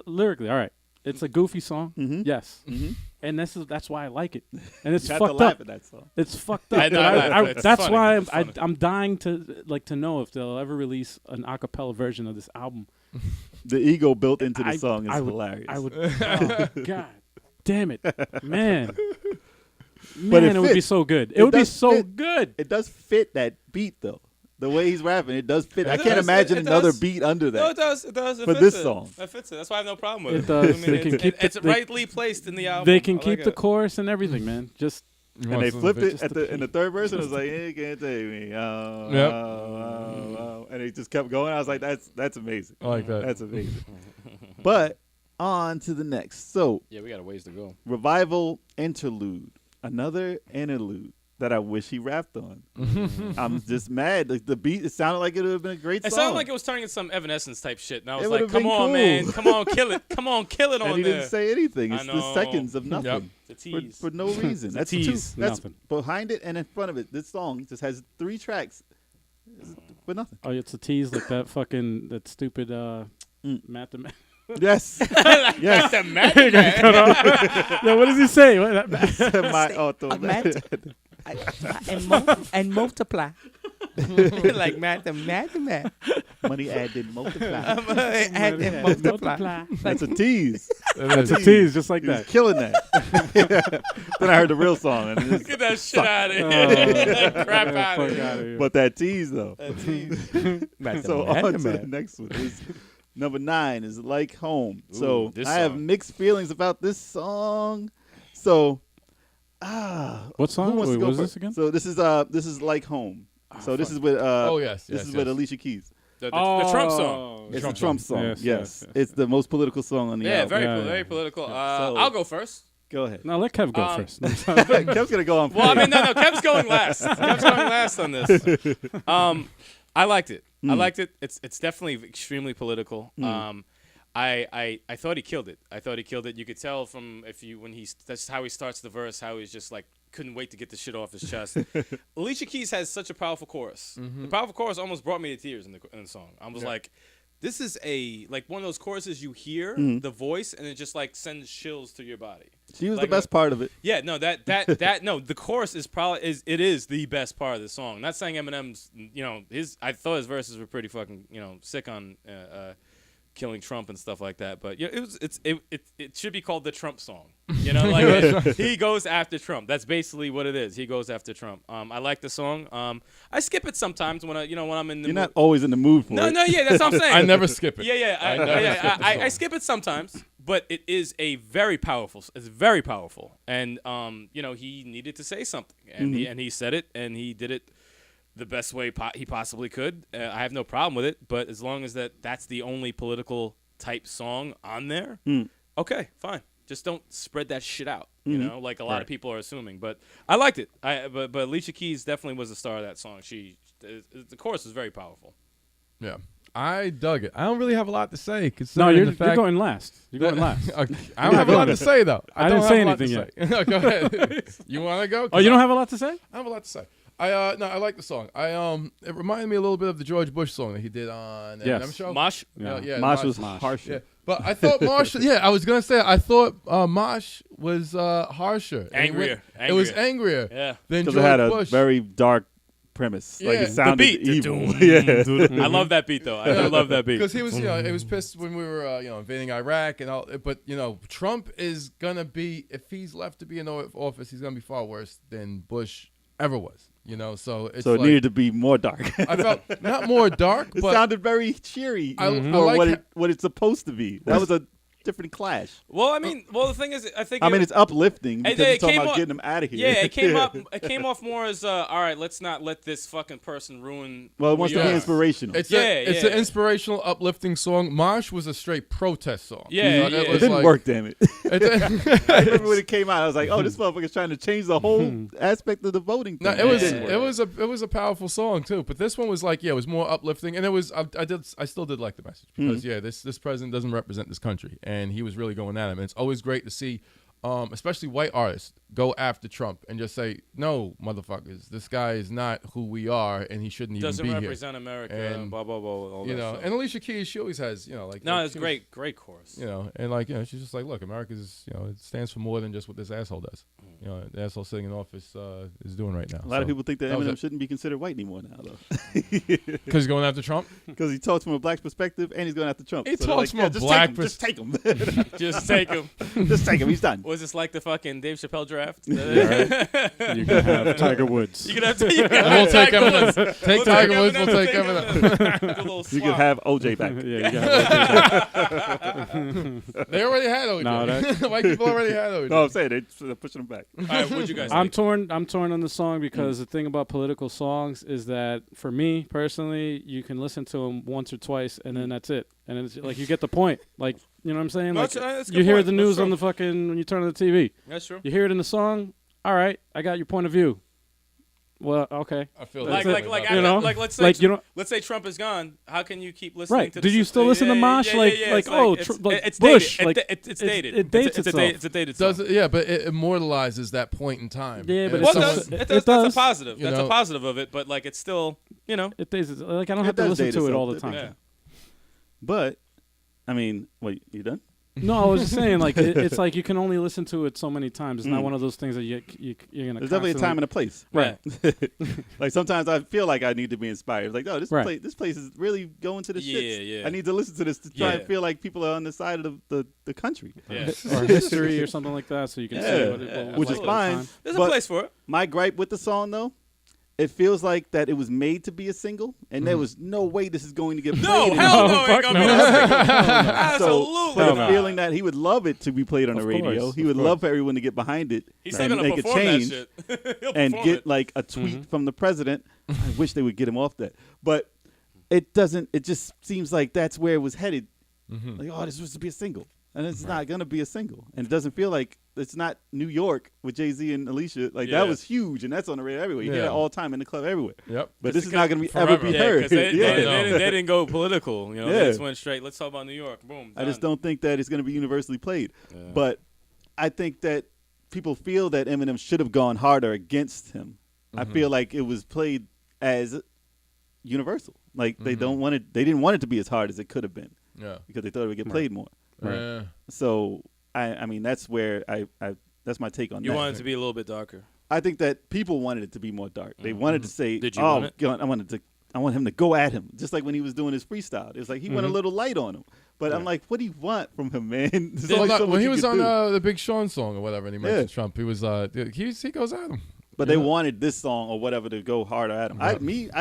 lyrically, all right. It's a goofy song. Mhm. Yes. Mhm. And that's why I like it. And it's You have to fucked laugh up. at that song. It's fucked up. I know, And I laugh. It's that's funny. why It's funny. I'm dying to know if they'll ever release an a cappella version of this album. The ego built into the I- song is I would- hilarious. I would. Oh, God damn it, man. But Man, it would be fits. so good. It It would be does so fit. good. It does fit that beat though. The way he's rapping, it does fit. I It can't does. imagine It another does. beat under that. No, it does. It does. It For fits this it. song. It fits it. That's why I have no problem with It it. does. I They mean, can keep it's the- rightly placed in the album. They can I keep like the it. chorus and everything, man. Just And they flipped it Just at the in the third verse, and it was like, "You can't take me." Oh, Yep. and it just kept going. I was like, "That's amazing. I like that. That's amazing." But on to the next. So, Yeah, we got a ways to go. Revival interlude, another interlude that I wish he rapped on. I'm just mad. Like the beat, it sounded like it would have been a great It song. sounded like it was turning into some Evanescence type shit, and I was It like, would've "Come been on, cool. man! Come on, kill it! Come on, kill it and on he there!" didn't say anything. I It's the know. seconds of nothing. It's a tease. For no reason. a That's tease, That's nothing. behind it and in front of it. This song just has 3 tracks, but nothing. oh, it's a tease like that stupid math. Yes, yes. the magic man. No, what does he say? What, My auto. and multiply. Like math, man. Money added multiply. Add and multiply. That's a tease. That's a tease, just like He was that. killing that. Then I heard the real song, and it's- Get that shit out of here. Crap out of Fuck here. outta here. but that tease though. Math, So math, on to the math. next one. Number 9 is Like Home. So this I have song. mixed feelings about this song. So What who song? wants Wait, to go what was first? this again? So this is Like Home. So this is with Oh, yes, this yes, is with yes. Alicia Keys. The Trump song. It's Trump a Trump song. song. Yes, Yes, yes, yes. It's the most political song on the Yeah, album. very, Yeah, very yeah. political. So- I'll go first. Go ahead. No, let Kev go Um, first. Kev's gonna go on. Well, I first. mean, no, Kev's going last. Kev's going last on this. I liked it. I liked it. It's definitely extremely political. I thought he killed it. I thought he killed it. You could tell from that's how he starts the verse, how he's just like couldn't wait to get the shit off his chest. Alicia Keys has such a powerful chorus. The powerful chorus almost brought me to tears in the song. I was like, this is like one of those choruses you hear the voice and it just like sends chills through your body. She was like the best part of it. Yeah, no, that no, the chorus is is the best part of the song. Not saying Eminem's, I thought his verses were pretty fucking, sick on killing Trump and stuff like that. But it should be called the Trump song. Like he goes after Trump. That's basically what it is. He goes after Trump. I like the song. I skip it sometimes when when I'm in the You're mood. not always in the mood for No, it. no, yeah, that's what I'm saying. I never skip it. Yeah, I never skip the I song. skip it sometimes, but it is a very powerful. It's very powerful, and he needed to say something, and he said it, and he did it the best way he possibly could. I have no problem with it, but as long as that's the only political type song on there, okay, fine. Just don't spread that shit out, like a lot of people are assuming. But I liked it. But Alicia Keys definitely was the star of that song. The chorus is very powerful. Yeah, I dug it. I don't really have a lot to say. No, considering you're the fact going last. You're going last. Okay, I don't have a lot to say though. I don't didn't say have a lot to anything say. No, go ahead. You want to go? Oh, you don't have a lot to say? I have a lot to say. I like the song. It reminded me a little bit of the George Bush song that he did on Yes. Eminem show. Mosh. Yeah, Mosh was Mosh. harsher. Yeah. But I thought Mosh. Yeah, I was gonna say I thought Mosh was harsher, Angrier. It was angrier Yeah. than Because George it had a Bush. very dark premise. Like Yeah. it The sounded beat. evil. Doom. I love that beat though. I love that beat. Because he was, it was pissed when we were, invading Iraq and all. But Trump is gonna be, if he's left to be in office, he's gonna be far worse than Bush ever was. So it's So it like, needed to be more dark. I felt not more dark, It but sounded very cheery I for like what it's supposed to be. That was a different clash. Well, the thing is, I think. It's uplifting because it you're talking came about off- getting them out of here. Yeah, it came up. It came off more as, all right, let's not let this fucking person ruin. Well, it who wants we to be are. inspirational. it's Yeah, it's yeah. an inspirational, uplifting song. Mosh was a straight protest song. Yeah, So yeah. It was didn't like- work, damn it. I remember It, when it came out, I was like, "Oh, this motherfucker's trying to change the whole aspect of the voting thing." no, it was didn't work. it was a powerful song too. But this one was like, it was more uplifting, and it was I still did like the message because this president doesn't represent this country, and he was really going at him. And it's always great to see, especially white artists, go after Trump and just say, "No, motherfuckers, this guy is not who we are, and he shouldn't Doesn't even be represent America. And, Blah blah blah. All here." that stuff. And Alicia Keys, she always has, no, like it's she was- great chorus. and she's just like, look, America's, it stands for more than just what this asshole does. the asshole sitting in office is doing right now. A lot of people think that that was Eminem it. shouldn't be considered white anymore now, though, Because he's going after Trump. because he talks from a black perspective and he's going after Trump. He So they're talks like, from a just black Just take him. Just take him. Just take him. He's done. Was this like the fucking Dave Chappelle draft? You can have Tiger Woods. You can have you And we'll take Eminem. Take We'll Tiger take Woods. We'll Eminem, take take Eminem. Do a little You swap. can have OJ back. Yeah, you got They already had OJ. No, White people already had OJ. No, I'm saying they're pushing him back. All right, what'd you guys I'm think? torn. I'm torn on the song because the thing about political songs is that for me personally, you can listen to them once or twice and then that's it. And it's like you get the point. Like you know what I'm saying? No, Like that's a you good hear point. the That's news true. on the fucking when you turn on the TV. That's true. You hear it in the song. All right, I got your point of view. Well, okay. I feel Like, That's like, it. like, You know? like, let's say, Like you know, let's say Trump is gone. How can you keep listening right? to? Do the you still listen to Mosh? Like It's oh, it's, like it's Bush? dated. Like It's dated. It dates it's itself. It's a dated does song. it, yeah, but it immortalizes that point in time. Yeah, but And it's Well, someone- it does. It It does. does. That's a positive. You That's know? a positive of it. But like, it's still, It dates it. Like I don't It have to does listen date to it itself. all the It time. yeah. But, I mean, wait, you done? No, I was just saying, like it's like you can only listen to it so many times. It's not one of those things that you're gonna. There's definitely a time and a place. Right. Like sometimes I feel like I need to be inspired. Like, oh, Right. this place is really going to the Yeah, shits. yeah. I need to listen to this to try Yeah. and feel like people are on the side of the country. Yeah. or history or something like that, so you can see Yeah. what it what Which was is like at the fine. time. There's But a place for it. My gripe with the song though, it feels like that it was made to be a single, and there was no way this is going to get played. No, anymore. hell no, fuck ain't gonna be no. no single. So Absolutely for the not. feeling that he would love it to be played on the Of radio, course, he of would course. love for everyone to get behind it He's still and gonna make a perform change that shit. He'll and perform get it. like a tweet from the president. I wish they would get him off that, but it doesn't. It just seems like that's where it was headed. Like, oh, this was to be a single, and it's not gonna be a single, and it doesn't feel like it's not New York with Jay-Z and Alicia. Like Yeah. that was huge, and that's on the radio everywhere. You hear Yeah. that all the time in the club everywhere. Yep. But this is because not gonna be forever. ever be Yeah, heard. because they, Yeah. they didn't go political. You know, Yeah. they just went straight. Let's talk about New York. Boom. I just done. don't think that it's going to be universally played. But I think that people feel that Eminem should have gone harder against him. I feel like it was played as universal. Like they didn't want it to be as hard as it could have been Yeah. because they thought it would get played more. Yeah. So I mean that's where I that's my take on You that. want it to be a little bit darker. I think that people wanted it to be more dark. They wanted to say, Did you "Oh, want it? God, I want him to go at him," just like when he was doing his freestyle. It was like he went a little light on him. But I'm like, what do you want from him, man? There's Well, only not- so much when he you was can on do. the Big Sean song or whatever, and he mentioned Trump, he was he goes at him. But they wanted this song or whatever to go harder at him. I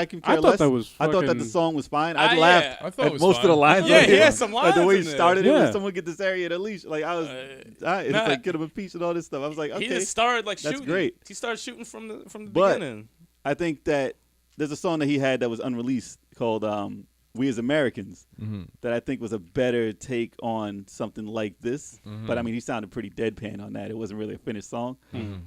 can care I thought less. that was I thought that the fucking- song was fine. I yeah. laughed I thought it at was most fine. of the lines. Yeah, on he it. had some Like the lines way in he there. started it Yeah. when someone get this area at least. Like I was, it's nah. like get him impeached and all this stuff. I was like, He okay. just started like That's shooting. great. He started shooting from the But- beginning. I think that there's a song that he had that was unreleased called "We as Americans" that I think was a better take on something like this. But I mean, he sounded pretty deadpan on that. It wasn't really a finished song.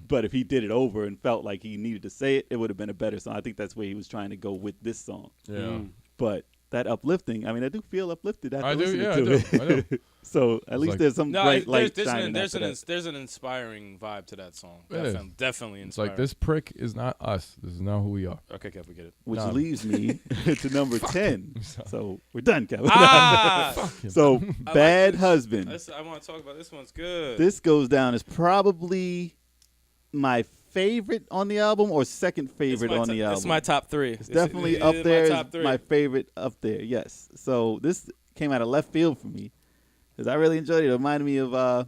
But if he did it over and felt like he needed to say it, it would have been a better song. I think that's where he was trying to go with this song. Yeah. But that uplifting, I mean, I do feel uplifted after I do. listening Yeah, I to do. it. I do. So at least like- there's some No, bright light there's shining after that. there's an inspiring vibe to that song. It is. Definitely It's inspiring. like this prick is not us. This is not who we are. Okay, Kev, we get it. Which Nah. leaves me to number 10. So we're done, Kevin. Ah, So I Bad like this. Husband. I want to talk about this one's good. This goes down as probably my favorite on the album or second favorite on the album. It's my top three. It's definitely up there. My It's top three. my favorite up there, yes. So this came out of left field for me because I really enjoyed it. It reminded me of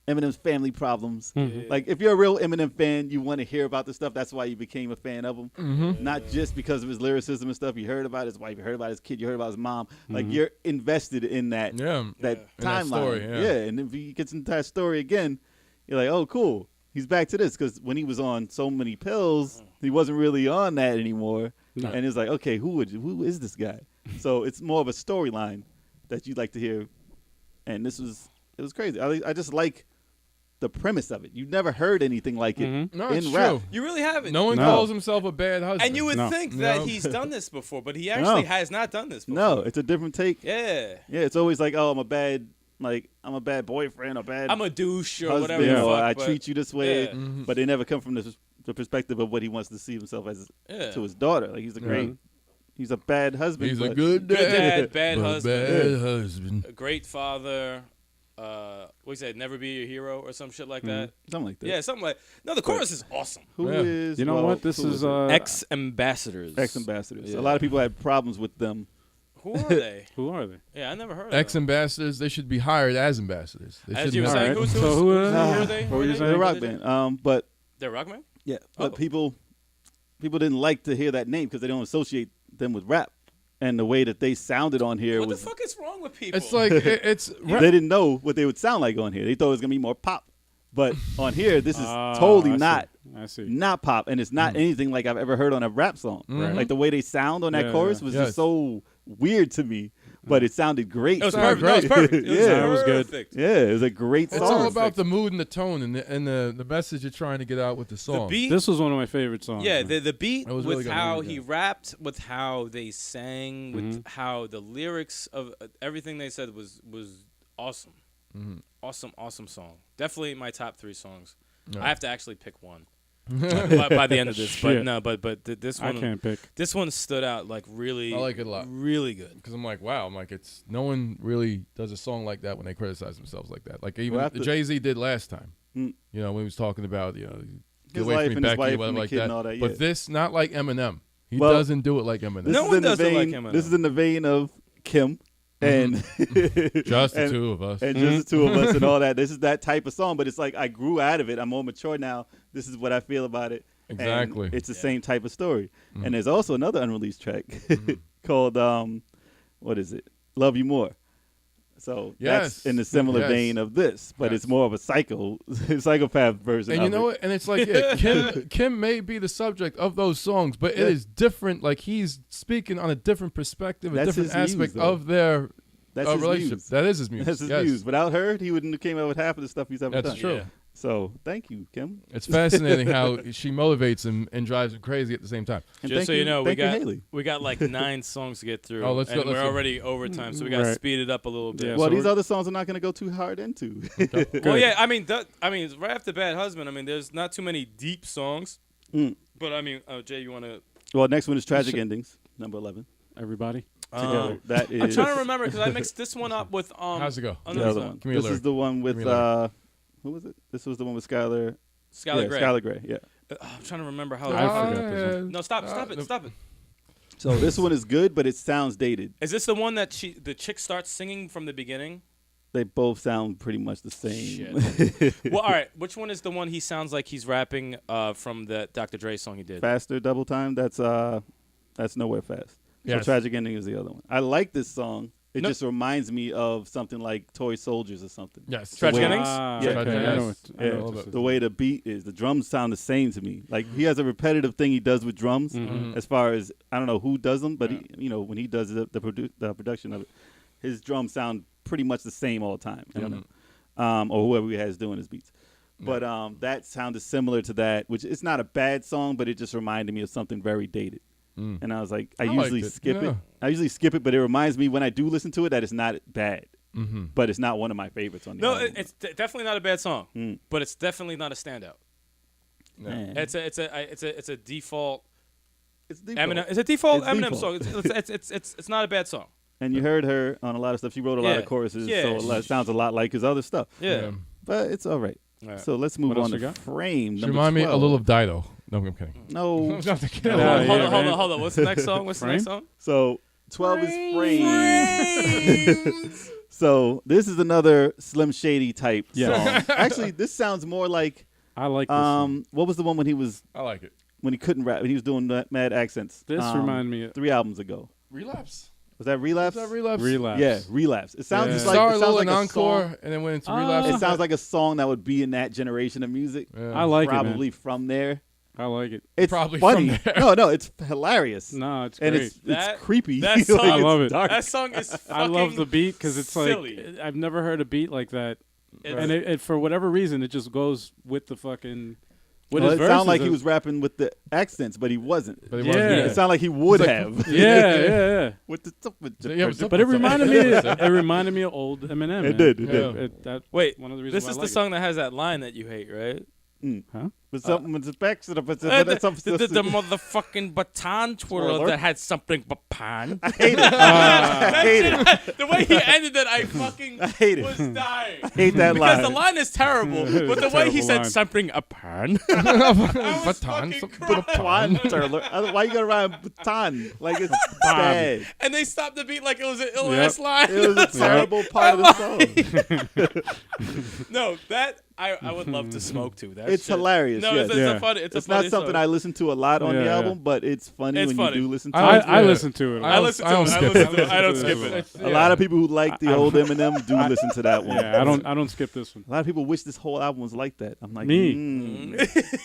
Eminem's Family Problems. Like, if you're a real Eminem fan, you want to hear about this stuff. That's why you became a fan of him. Not just because of his lyricism and stuff. You heard about his wife, you heard about his kid, you heard about his mom. Like, you're invested in that, Yeah. that In that timeline. story, yeah. And if he gets into that story again, you're like, oh, cool. He's back to this because when he was on so many pills, he wasn't really on that anymore. No. And it's like, okay, who is this guy? So it's more of a storyline that you'd like to hear. And it was crazy. I just like the premise of it. You've never heard anything like it No, in it's rap. true. You really haven't. No one No. calls himself a bad husband. And you would No. think No. that he's done this before, but he actually No. has not done this before. No, it's a different take. Yeah. Yeah, it's always like, oh, I'm a bad boyfriend, or bad I'm a douche or husband, whatever. the or fuck, I but- treat you this way. Yeah. But they never come from the perspective of what he wants to see himself as Yeah. to his daughter. Like he's a bad husband. He's a but good Good dad, dad, bad but husband. bad husband. A great father. what you say, Never Be Your Hero or some shit like that. Something like that. Yeah, something like. No, the chorus is awesome. Who Yeah. is? You know well, what? This who is it? Ex-ambassadors. Ex-ambassadors. Yeah. A lot of people had problems with them. Who are they? Who are they? Yeah, I never heard of Ex them. ambassadors, they should be hired as ambassadors. They As shouldn't you were have- saying, Alright, who's so who are are they? they? What were you Who are saying? They're a they? rock band. But They're rock band? yeah, but Oh. people didn't like to hear that name because they don't associate them with rap, and the way that they sounded on here What the was fuck is wrong with people? It's like it's they didn't know what they would sound like on here. They thought it was gonna be more pop, but on here this is totally I see. not pop, and it's not anything like I've ever heard on a rap song. Mhm. Like the way they sound on that Yeah, chorus yeah. was Yes. just so weird to me, but it sounded great. it was Sounded perfect. No, it was great. perfect. It was Yeah. It was good. perfect. Yeah, it was a great It's song. all about the mood and the tone and the message you're trying to get out with the The song. beat. This was one of my favorite songs. Yeah, man. the beat It was with really good, how really he good. rapped, with how they sang, with how the lyrics of everything they said was awesome. Mhm. Awesome song. Definitely my top 3 songs. Yeah. I have to actually pick one by the end of this. But Shit. no, but this I one can't pick. this one stood out like really. I like it a lot. Really good. Because I'm like, wow, I'm like, it's no one really does a song like that when they criticize themselves like that. Like even Well, after- Jay-Z did last time. Mm. You know, when he was talking about, get His away life from me, and his Becky, wife or whatever and the like kid that. and all that, But yeah. this, not like Eminem. He Well, doesn't do it like Eminem. This No is one in the does it like vein. Eminem. This is in the vein of Kim and Just the and- two of us. and just the two of us and all that. This is that type of song, but it's like I grew out of it. I'm more mature now. This is what I feel about it. And Exactly. it's the Yeah. same type of story. Mhm. And there's also another unreleased track called what is it? Love You More. So Yes. that's in the similar Yes. vein of this, but Yes. it's more of a psychopath version. And of you know it. what? And it's like Kim may be the subject of those songs, but Yeah. it is different. Like he's speaking on a different perspective, a That's different his muse, aspect though. of their That's his relationship. muse. That is his muse. That's his yes. muse. Without her, he wouldn't have came out with half of the stuff he's ever That's done. true. Yeah. So thank you, Kim. It's fascinating how she motivates him and drives him crazy at the same time. And Just thank so you know, we thank you, got Haley. we got like 9 songs to get through. Oh, let's and go, let's we're go. already over time, so we got to Right. speed it up a little bit. Yeah, Well, so these we're- other songs are not going to go too hard into. Well, yeah, I mean, right after Bad Husband, I mean, there's not too many deep songs. Mm. But I mean, Jay, you want to? Well, next one is Tragic Endings, number 11. Everybody. Together. That is I'm trying to remember because I mixed this one up with How's it go? the another other song. one. Give me a This is lyric. the one with Give me a who was it? This was the one with Skylar. Skylar yeah, Grey. Skylar Gray. Yeah. I'm trying to remember how. I forgot this one. No, stop it. So this one is good, but it sounds dated. Is this the one that the chick starts singing from the beginning? They both sound pretty much the same. Well, all right. Which one is the one he sounds like he's rapping from the Dr. Dre song he did? Faster, Double Time. That's Nowhere Fast. Yes. So Tragic Ending is the other one. I like this song. It No- just reminds me of something like Toy Soldiers or something. Yes. Tragic Wait. Endings? Ah, Yeah. okay, Tragic I know Endings. what- I know Yeah, what this is. the way the beat is, the drums sound the same to me. Like he has a repetitive thing he does with drums, Mhm. as far as I don't know who does them, but he, when he does the production of it, his drums sound pretty much the same all the time. You know, or whoever he has doing his beats. But that sounded similar to that, which it's not a bad song, but it just reminded me of something very dated. Mm. And I was like, I I liked usually it, skip yeah. it. I usually skip it, but it reminds me when I do listen to it that it's not bad. Mm-hmm. But it's not one of my favorites on the No, album. it's definitely not a bad song, Mm. but it's definitely not a standout. Man. It's a default It's default. Eminem. It's a default It's Eminem default. song. It's not a bad song. And you heard her on a lot of stuff. She wrote a lot Yeah. of choruses, Yeah. so it sounds a lot like his other stuff. Yeah. But it's all right. All right. So let's move What else on you to got? Frame. She number remind me a 12. little of Dido. No, I'm kidding. No. I'm just kidding. Hold Yeah, on, hold yeah, on, hold man. on, hold on. What's the next song? What's the next Frame? song? So 12 is Frame. So this is another Slim Shady type Yeah. song. Actually, this sounds more like I like this. Song. what was the one when I like it. he couldn't rap? When he was doing mad accents. This remind me of 3 albums ago. Relapse. Was that Relapse? Is that Relapse? Relapse. Yeah, Relapse. It sounds Yeah. just like Star it sounds like an a encore, song. and then went into Ah. Relapse. It sounds like a song that would be in that generation of music. Yeah. I like Probably it, from there. man. I like it. It's Probably funny. from there. No, it's hilarious. No, it's And great. it's That- creepy. that Like, song- I it's love it. dark. That song is fucking I love the beat because it's silly. like I've never heard a beat like that, It's- and it for whatever reason it just goes with the fucking. With Well, his it sounded like verses. he was rapping with the accents, but he wasn't. But it Yeah. wasn't. It sounded like he would It's like- have. Yeah, yeah, with the Yeah, but But it reminded me. Yeah. It reminded me of old Eminem. It man. did, it did. That Wait, one of the reasons this why is I the like song that has that line that you hate, right? Huh? But something with the specs, but The something. motherfucking baton twirler Twirler. that had something baton. I hate it. I hate it. The way he ended it, I fucking hate it. was dying. I hate that Because line. the line is terrible, but the way he terrible said line. something a pan. Baton, Baton twirler. Why you gonna rhyme baton? Like it's bad. And they stopped the beat like it was an ill ass line. It was a terrible part of the song. No, that I would love to smoke to. That It's shit. hilarious. No, yes. it's a funny. It's a not funny something song. I listen to a lot on the Yeah, album, but it's funny It's when funny. you do listen to I- it. I listen to it. I listen to it. I listen to it. I don't skip it. A lot of people who like the old Eminem do listen to that one. Yeah, I don't skip this one. A lot of people wish this whole album was like that. I'm like, Me.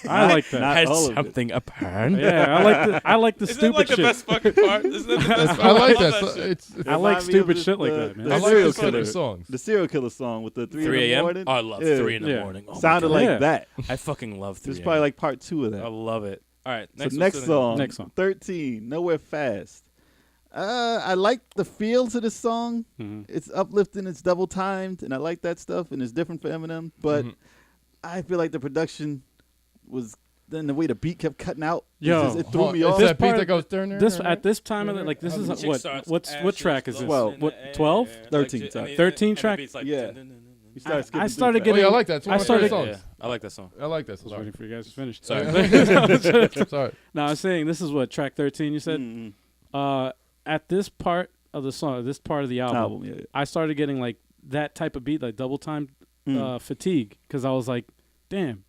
I like that. not Had all of it. something a pan. Yeah, I like the Isn't that stupid like the shit. best fucking part? Isn't that the best part? I like love that. So shit. it's I like Remind me of stupid the- shit like the- that, man. the I like serial the funny killer. songs. The serial killer song with the 3 3 in the a.m. morning. Oh, I love Yeah. 3 in the Yeah. morning. Oh my Sounded God. like Yeah. that. I fucking love 3 This is probably like part 2 of that. I love it. All right, So next, next song, Next song. 13, Nowhere Fast. I like the feel to this song. Mhm. It's uplifting, it's double timed, and I like that stuff, and it's different for Eminem. But I feel like the production was, then the way the beat kept cutting out, Yo, it threw me It's off. This that beat part- that goes turn This at this time of it, like this is The chick what starts what track is this? 12. What 12? 13, sorry. 13 track? Yeah. You started skipping I through started fast. Oh, getting. yeah, I like that. It's one I of my favorite started. songs. I like that song. I like that. I was Sorry. waiting for you guys to finish. Sorry. Sorry. No, I was saying this is what track 13. You said. Mhm. At this part of the song, this part of the album, Yeah. I started getting like that type of beat, like double time fatigue, because I was like, damn,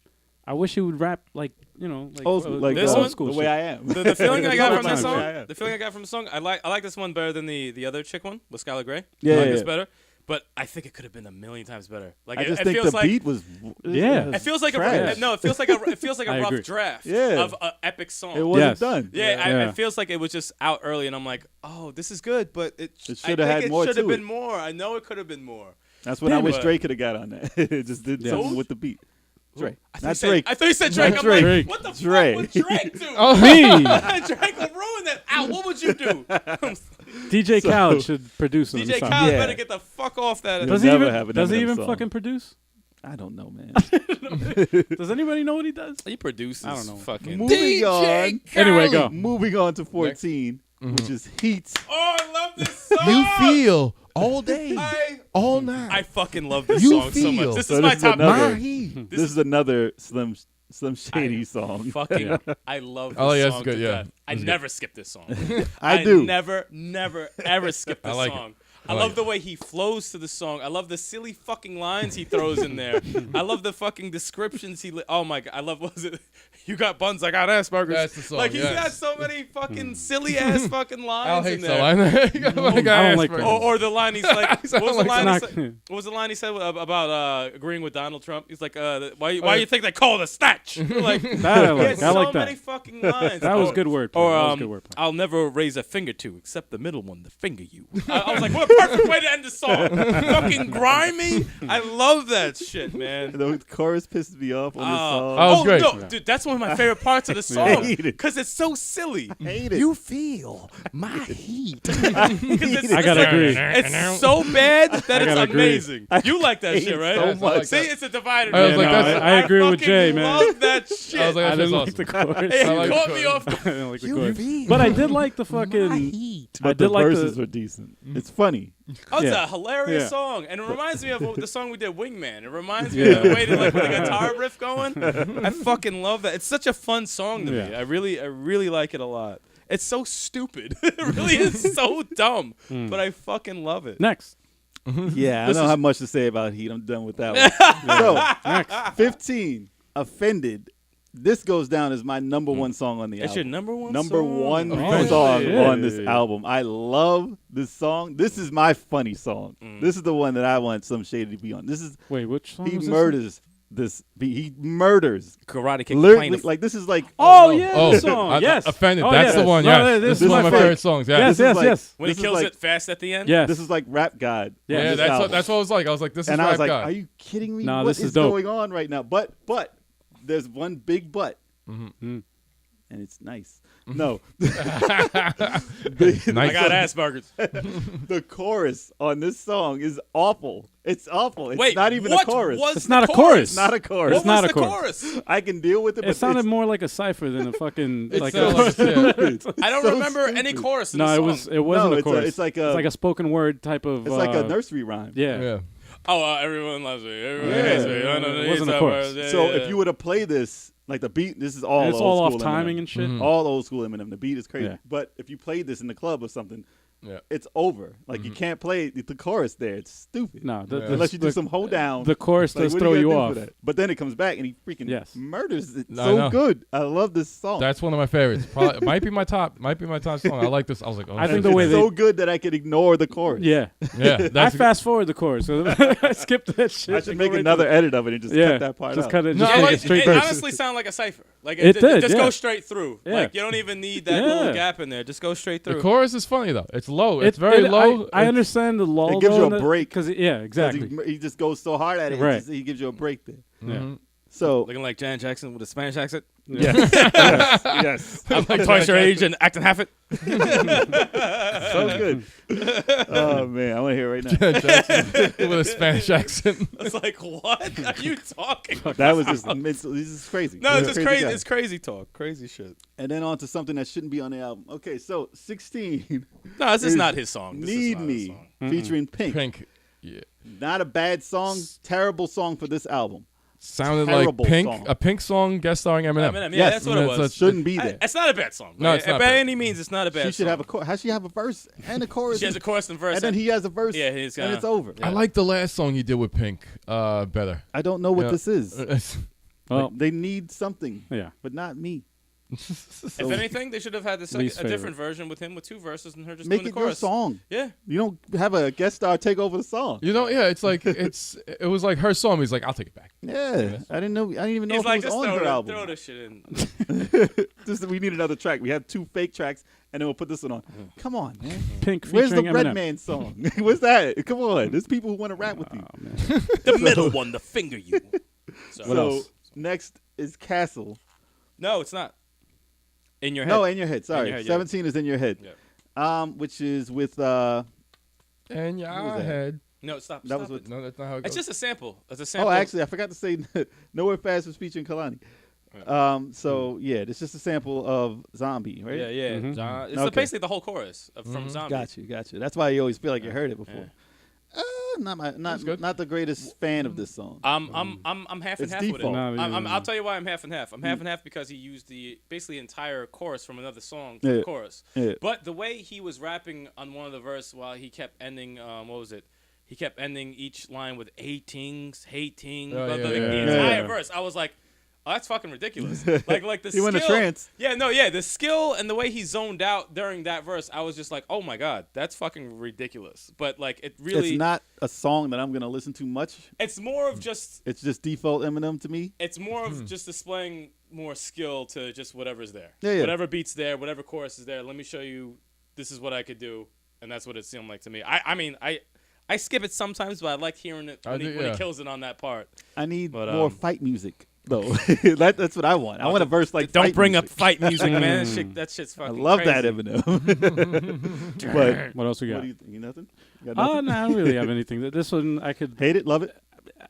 I wish he would rap like like Old school, like This old one? school school the way shit. I am. The feeling I got Double from this time, song, yeah, yeah. the feeling I got from the song, I like this one better than the other chick one with Skylar Grey. Yeah, I like yeah, this yeah. better, but I think it could have been a million times better. Like I it, just it think feels the like beat was Yeah. it feels like trash. it feels like a I rough agree. draft Yeah. of an epic song. It wasn't Yes. done. Yeah, it feels like it was just out early, and I'm like, oh, this is good, but It I shoulda think had more Should have to been it. more. I know it could have been more. That's what I wish But- Drake could have got on that. It just did Yes. something with the beat. Drake. Not I Drake. thought you said Drake. Not I'm like, Drake. what the Drake. fuck would Drake do? Oh, Me, Drake will ruin that. Al, what would you do? DJ Khaled should produce on DJ this song. Khaled Yeah. better get the fuck off that. You'll Does he never even have an does he Eminem even song. fucking produce? I don't know, man. Does anybody know what he does? He produces I don't know. fucking. Moving on. Anyway, go. Moving on to 14, which is Heat. Oh, I love this song. you feel all day, all night. I fucking love this You song so feel. much. This So is my this is top. another- My heat. This is another Slim Shady song. Fucking, I love this Oh, yeah, song it's good, to yeah. death. I never skip this song. I do. Never, ever skip this I like it. song. I I like love it. the way he flows to the song. I love the silly fucking lines he throws in there. I love the fucking descriptions oh my god, I love what was it? You got buns, I got Asperger's. That's the song, Like he's yes. got so many fucking silly ass fucking lines Al in hates there. the line. I don't like that. Or the line he's like, what was the like line? it's He not- said, what was the line he said about agreeing with Donald Trump? He's like, why you think they call it a snatch? Like That I he had like. I like so many that. fucking lines. That was Or- good wordplay. Or That was good wordplay. I'll never raise a finger to, except the middle one, the finger you. I was like, what a perfect way to end the song. Fucking grimy. I love that shit, man. The chorus pissed me off on this song. Oh, Oh great. no, dude, that's one of my favorite parts of the song hate it. because it's so silly. I hate it. You feel my heat. I gotta agree. It's so bad that it's gotta agree. amazing. You like that hate shit, it right? so Yes, I like much. See, it's a divided. I was Yeah, like, no, that's. I agree with fucking Jay, man. love that shit. I was like, I that's didn't awesome. like the chorus. Hey, I you like caught the me chorus. off. I didn't like the You chorus. feel But I did like the my fucking. heat. I But the did like verses the. were decent. It's funny. Oh, it's Yeah. a hilarious Yeah. song, and it reminds me of the song we did, Wingman. It reminds me Yeah. of the way to like with the guitar riff going. I fucking love that. It's such a fun song to me. Yeah. I really like it a lot. It's so stupid. It really is so dumb, but I fucking love it. Next. Yeah, I This don't is- have much to say about Heat. I'm done with that one. So, 15, Offended. This goes down as my number one song on the That's your album. number one. Number song? one Oh, song shit. on this album. I love this song. This is my funny song. This is the one that I want Slim Shady to be on. This is Wait, which song he was this? murders this. He murders. Karate Kick. Literally, Plaintiff. like this is like. Oh yeah, the song. Yes. Offended. Oh, That's yes. the one. No, Yes. this This is is one of my my favorite. favorite songs. Yeah. Yes, This is yes, like- yes. when he this is kills like- it fast at the end. Yes. This is like Rap God. Yeah, Yeah, this that's album. what it was like. I was like, this is And I was Rap like, God. are you kidding me? Nah, What this is is dope. going on right now? But there's one big but. Mm-hmm. and it's nice. No. I got Asperger's. The chorus on this song is awful. It's awful. It's Wait, not even what a chorus. was It's the not a chorus? chorus. It's not a chorus. What It's not was a the chorus. I can deal with it, It but sounded it's, more like a cipher than a fucking like sounded like a shit. I don't so remember any stupid. chorus in No, the it song. wasn't a it's chorus. it's like a spoken word type of. it's like a nursery rhyme. Yeah. Yeah. Oh, everyone loves me. Everyone Yeah. hates me. It wasn't a chorus. So if you were to play this, like the beat, this is all And it's old all off school timing Eminem. and shit. Mhm. All old school Eminem. The beat is crazy. Yeah. But if you played this in the club or something, Yeah. it's over. Like you can't play the chorus there. It's stupid. No, Yeah. Unless you do some hold down. The chorus Like, does what throw are you gonna do off. for that? But then it comes back and he freaking Yes. murders it. I So know. good. I love this song. That's one of my favorites. Probably it might be my top. Might be my top song. I like this. I was like, oh, I think shit. the way it's they- so good that I could ignore the chorus. Yeah. Yeah. I That's fast forward the chorus. So I skipped that shit. I and should go make right another to- edit of it and just Yeah. cut that part Just out. cut it. No, Just I make like- it straight it verse. honestly sounded like a cipher. Like It did, just yeah. go straight through. Yeah. Like you don't even need that Yeah. little gap in there. Just go straight the through. chorus is funny though. It's low. It's very low. I understand the lull. gives you though, a break. because yeah, 'Cause exactly. He just goes so hard at it. Right. He gives you a break there. Mhm. So Looking like Janet Jackson with a Spanish accent. yes, yes, I'm twice your age and acting half it. so good. Oh man, I want to hear it right now. Jackson with a Spanish accent. It's like, what are you talking about? That was just mental. This is crazy. No, it's He's a just crazy. guy. It's crazy talk. Crazy shit. And then on to something that shouldn't be on the album. Okay, so 16. No, this is is not his song. This is Need not his Me song. featuring Pink. Pink. Yeah. Not a bad song. Terrible song for this album. Sounded Terrible like Pink. song. A Pink song guest starring Eminem. Eminem, yeah, Yes, that's what it that's was. Shouldn't be there. It's not a bad song. No, Like, it's not by bad. any means, it's not a bad She should song. have a chorus. How she have a verse and a chorus? She has a chorus and verse. and then he has a verse. Yeah, he's and gonna- it's over. I like the last song he did with Pink better. I don't know what Yeah. this is. Well, Like, they need something, yeah. but not me. If anything, they should have had the second, Least a different favorite. version with him with two verses and her just Make doing it the your chorus. song. Yeah. You don't have a guest star take over the song. You know, yeah, it's like it was like her song. He's like, I'll take it back. Yeah, I didn't know. I didn't even know He's if like, it was just on her throw album. this shit in. We need another track. We have 2 fake tracks, and then we'll put this one on. Come on, man. Pink Where's the featuring Eminem. Redman song? What's that? Come on. There's people who want to rap with you. Oh, man. The middle one, the finger you. So, What else? Next is Castle. No, it's not. In your head. No, in your head. Sorry, your head, yeah. 17 is in your head. Which is with And was your that? head. No, stop. That was stop what- it. No, that's not how it goes. It's just a sample. It's a oh, sample. actually, I forgot to say Nowhere Fast was featuring Kalani. So yeah, it's just a sample of Zombie, right? Yeah, yeah. Mhm. John. It's Okay. basically the whole chorus from Zombie. Got you. That's why you always feel like you heard it before. Yeah. Not good. not the greatest fan of this song. I'm half and It's half with it. default. No, I'll tell you why I'm half and half. I'm half and half because he used the basically entire chorus from another song for Yeah. the chorus. Yeah. But the way he was rapping on one of the verse while he kept ending, what was it? He kept ending each line with hatings, hating, Oh, blah, yeah, blah, yeah, the yeah. entire Yeah. verse. I was like, oh, that's fucking ridiculous. like the He went skill. to trance. Yeah, no, yeah, the skill and the way he zoned out during that verse, I was just like, oh my god, that's fucking ridiculous. But like, it really, It's not a song that I'm gonna listen to much. it's more of just. It's just default Eminem to me. It's more of just displaying more skill to just whatever's there. Yeah, yeah. Whatever beat's there, whatever chorus is there. Let me show you. This is what I could do, and that's what it seemed like to me. I mean, I skip it sometimes, but I like hearing it when, when he kills it on that part. I need But, more fight music though. That's what I want. I want a verse like. Don't fight bring music. up fight music, man. That shit's I fucking. love crazy. that Eminem. But What else we what got? do you think? You nothing? You got Oh, nothing? no, I don't really have anything. This one I could. Hate it, love it.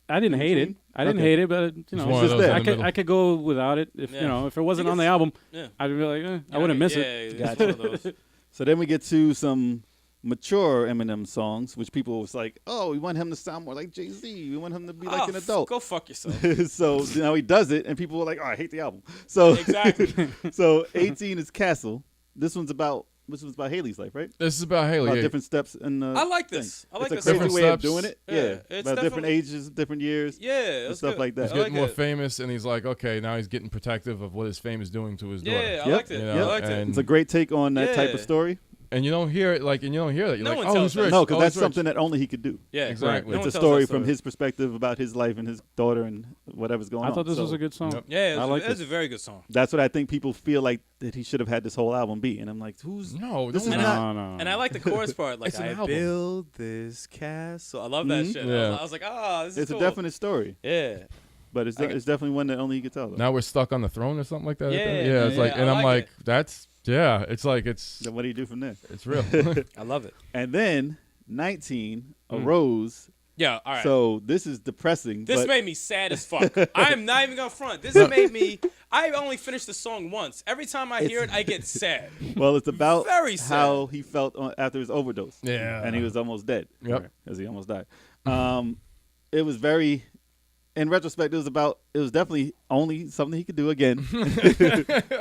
I didn't hate it. I didn't Okay. hate it, but you know, one of those in I the could middle. I could go without it if Yeah. you know if it wasn't You on can the album. Yeah. I'd be like, I wouldn't miss it. Yeah, it's one of those. So then we get to some mature Eminem songs, which people was like, "Oh, we want him to sound more like Jay-Z. We want him to be like an adult." Go fuck yourself. So now he does it, and people were like, "Oh, I hate the album." So Exactly. so 18 is Castle. This one's about Haley's life, right? This is about Haley. About yeah. different steps in the. I like this. I like it's this a song. crazy Different way of steps. doing it. Yeah, Yeah, it's about different definitely- ages, different years. Yeah, and that's stuff good. like that. He's I getting like more it. famous, and he's like, okay, now he's getting protective of what his fame is doing to his daughter. Yeah, I Yep. liked it. You I know, liked it. and- It's a great take on that type of Yeah. story. And you don't hear it, like, and you don't hear that. You're No like, one oh, tells he's that. rich. No, because oh, that's he's rich. something that only he could do. Yeah, Exactly. No It's one a tells story that from his perspective about his life and his daughter and whatever's going on. I thought this So was a good song. Yep. Yeah, I like it's this. a very good song. That's what I think people feel like that he should have had this whole album be. And I'm like, who's No, This no is one- not- No. And I like the chorus part, like It's an I album. build this castle. I love that Mhm. shit. Yeah. I was like, oh, this is It's cool. a definite story. Yeah. But it's definitely one that only he could tell. Though. Now we're stuck on the throne or something like that. Yeah, It's like, yeah, and I I'm like like, that's it's like Then what do you do from there? it's real. I love it. And then 19 arose. Yeah, all right. So this is depressing. This but made me sad as fuck. I am not even gonna front. This made me. I only finished the song once. Every time I hear it, I get sad. well, it's about Very sad. how he felt after his overdose. Yeah. And he was almost dead. Yep. As he almost died. It was very. In retrospect, it was definitely only something he could do again,